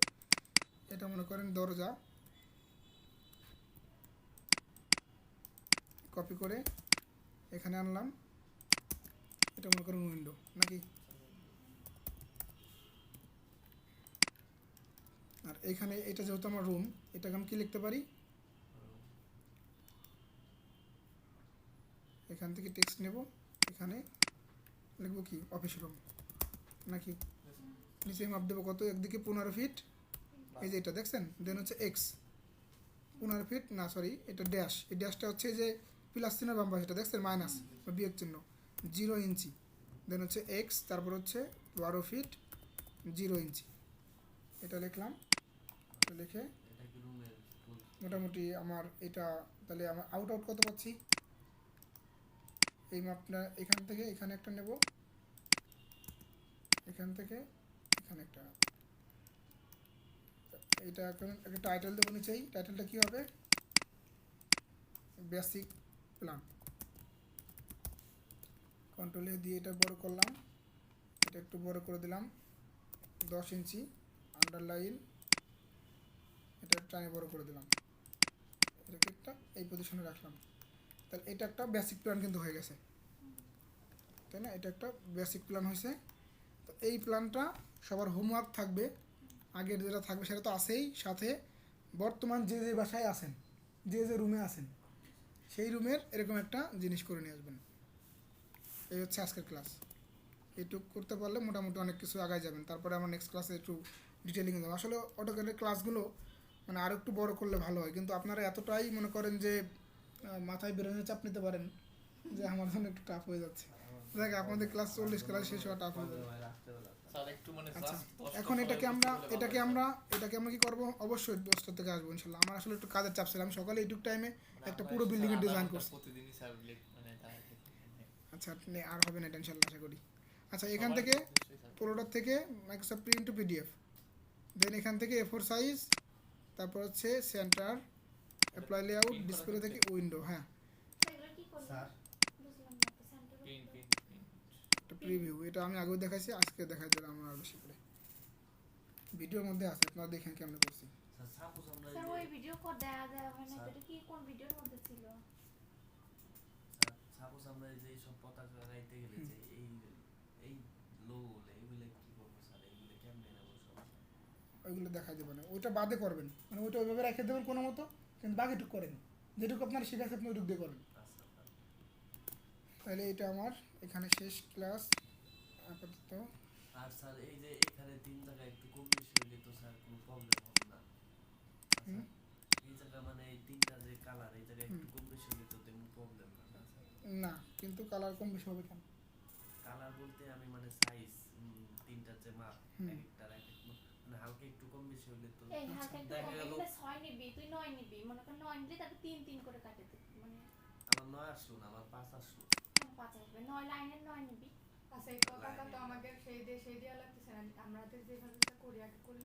A: এটা মনে করেন দরজা, কপি করে এখানে আনলাম, এটা মনে করেন উইন্ডো নাকি। আর এখানে এটা যেহেতু আমার রুম, এটাকে আমি কি লিখতে পারি, এখান থেকে টেক্সট নেব, এখানে লিখবো কি অফিস রুম নাকি, নিচে মাপ দেবো কত, একদিকে 15 ফিট, এই যে এটা দেখছেন, দেন হচ্ছে এক্স 15 ফিট না সরি এটা ড্যাশ, এই ড্যাশটা হচ্ছে যে প্লাস চিহ্ন বাম পাশে, এটা দেখছেন মাইনাস বা বিয়োগ চিহ্ন, 0 ইঞ্চি, দেন হচ্ছে এক্স, তারপর হচ্ছে 12 ফিট 0 ইঞ্চি, এটা লিখলাম। এটা লিখে
C: এটা কি রুমের ফুল?
A: মোটামুটি আমার এটা তাহলে আমার আউট কত পাচ্ছি, এই মাপটা এখান থেকে এখানে একটা নেব, এখান থেকে এখানে একটা, এটা এখন একটা টাইটেল দেবো নিচেই, টাইটেলটা কী হবে, বেসিক প্ল্যান। কন্ট্রোল এ দিয়ে এটা বড় করলাম, এটা একটু বড় করে দিলাম 10 ইঞ্চি, আন্ডারলাইন, এটা টানে বড় করে দিলাম, এটাকে একটা এই পজিশনে রাখলাম। তাহলে এটা একটা বেসিক প্ল্যান কিন্তু হয়ে গেছে, তাই না? এটা একটা বেসিক প্ল্যান হয়েছে। তো এই প্ল্যানটা সবার হোমওয়ার্ক থাকবে, আগের যেটা থাকবে সেটা তো আছেই, সাথে বর্তমান যে যে বাসায় আছেন, যে যে রুমে আছেন সেই রুমের এরকম একটা জিনিস করে নিয়ে আসবেন। এই হচ্ছে আজকের ক্লাস। এইটুক করতে পারলে মোটামুটি অনেক কিছু আগায় যাবেন। তারপরে আমার নেক্সট ক্লাসে একটু ডিটেলিংয়ে যাবো। আসলে অটোক্যাডের ক্লাসগুলো মানে আরও একটু বড় করলে ভালো হয়, কিন্তু আপনারা এতটাই মনে করেন যে মাথায় ব্রেনে চাপ নিতে পারেন যে আমার জন্য একটু টাফ হয়ে যাচ্ছে। দেখ আপনাদের ক্লাস 40 ক্লাস শেষ হওয়া টাফ হয়ে যাবে।
C: রাত্রেবেলা
D: স্যার একটু মানে
A: আচ্ছা,
D: just 10টা
A: এখন
D: সময়
A: এটাকে
D: বুঝতে পারলে ভালো হয়।
A: আমরা কি করব, অবশ্যই 10টা থেকে আসবো ইনশাল্লাহ। আমার আসলে একটু কাজের চাপ ছিল, আমি সকালে এইটুক টাইমে
D: মানে
A: একটা
D: আমরা
A: পুরো
D: স্যার
A: বিল্ডিংয়ের
D: আধা
A: ডিজাইন
D: ঘন্টা
A: করছি।
D: প্রতিদিনই স্যার মানে তাই
A: আচ্ছা আর হবে না এটা ইনশাল্লাহ, আশা করি। আচ্ছা, এখান
D: সবার
A: থেকে
D: উদ্দেশ্যেই স্যার।
A: পুরোটার থেকে মাইক্রোসফট প্রিন্ট টু পিডিএফ, দেন এখান থেকে A4 সাইজ, তারপর হচ্ছে সেন্টার, অ্যাপ্লাই লেআউট,
D: Print করা
A: ডিসপ্লে থেকে
D: ক্ষেত্রে।
A: উইন্ডো। হ্যাঁ,
B: সেগুলো কি করবেন
C: স্যার
B: বুঝলাম না তো, সেন্টার
D: প্রিন্ট প্রিন্ট
A: একটা প্রিভিউ, এটা আমি আগেও দেখাইছি, আজকে দেখাই দিলাম আমরা আরও বেশি করে। ভিডিওর মধ্যে আছে, আপনারা দেখেন কেমন করছি।
C: স্যার সাপোজ আমরা
B: স্যার
C: এই
B: ওই
C: যে
B: ভিডিও দেওয়া হয় না তো,
C: স্যার।
B: এটা কি কোন ভিডিওর মধ্যে ছিল?
C: সাপোজ আমরা এই যে সব পতাকা গাইতে গেলে যে এই এই লোগো এগুলো কি করবো স্যার, এগুলো কেমনে নেবো সব?
A: ওইগুলো দেখাই দেবো না, ওইটা বাদে করবেন, মানে ওইটা ওইভাবে রেখে দেবেন কোনো মতো, কিন্তু বাকিটুক করেন, যেটুকু আপনার শিখেছে আপনি ওইটুক দিয়ে করেন।
C: আচ্ছা স্যার।
A: তাহলে এটা আমার এখানে শেষ ক্লাস আপাতত।
C: আর স্যার এই যে এখানে 3 জায়গায় একটু কম বেশি হইলে তো স্যার কোনো প্রবলেম হবে না।
A: হুম।
C: এই জায়গা মানে এই 3টা যে কালার, এই জায়গায় একটু কম বেশি হইলে তো তেমন প্রবলেম না না স্যার?
A: না, কিন্তু কালার কম বেশি হবে কেন?
C: কালার বলতে আমি মানে সাইজ 3টার যে মাপ,
A: হুম।
C: একটার এক এক মানে হালকা একটু কম বেশি হইলে তো
B: এই হালকা একটু
C: দেখা
B: কম,
C: গেল
B: এগুলো 6 নিবি, তুই 9 নিবি, মনে কর 9 নিলে তারপর 3 3 করে কাটে দিবি, মানে
C: আমার 9 আসলো না, আমার 5 আসলো।
B: 5 আসবে, 9 লাইনের 9 নিবি।
E: আচ্ছা এই পতাকা তো আমাদের সেই দিয়ে লাগতেছে না, আমরা যেভাবে করি আগে করি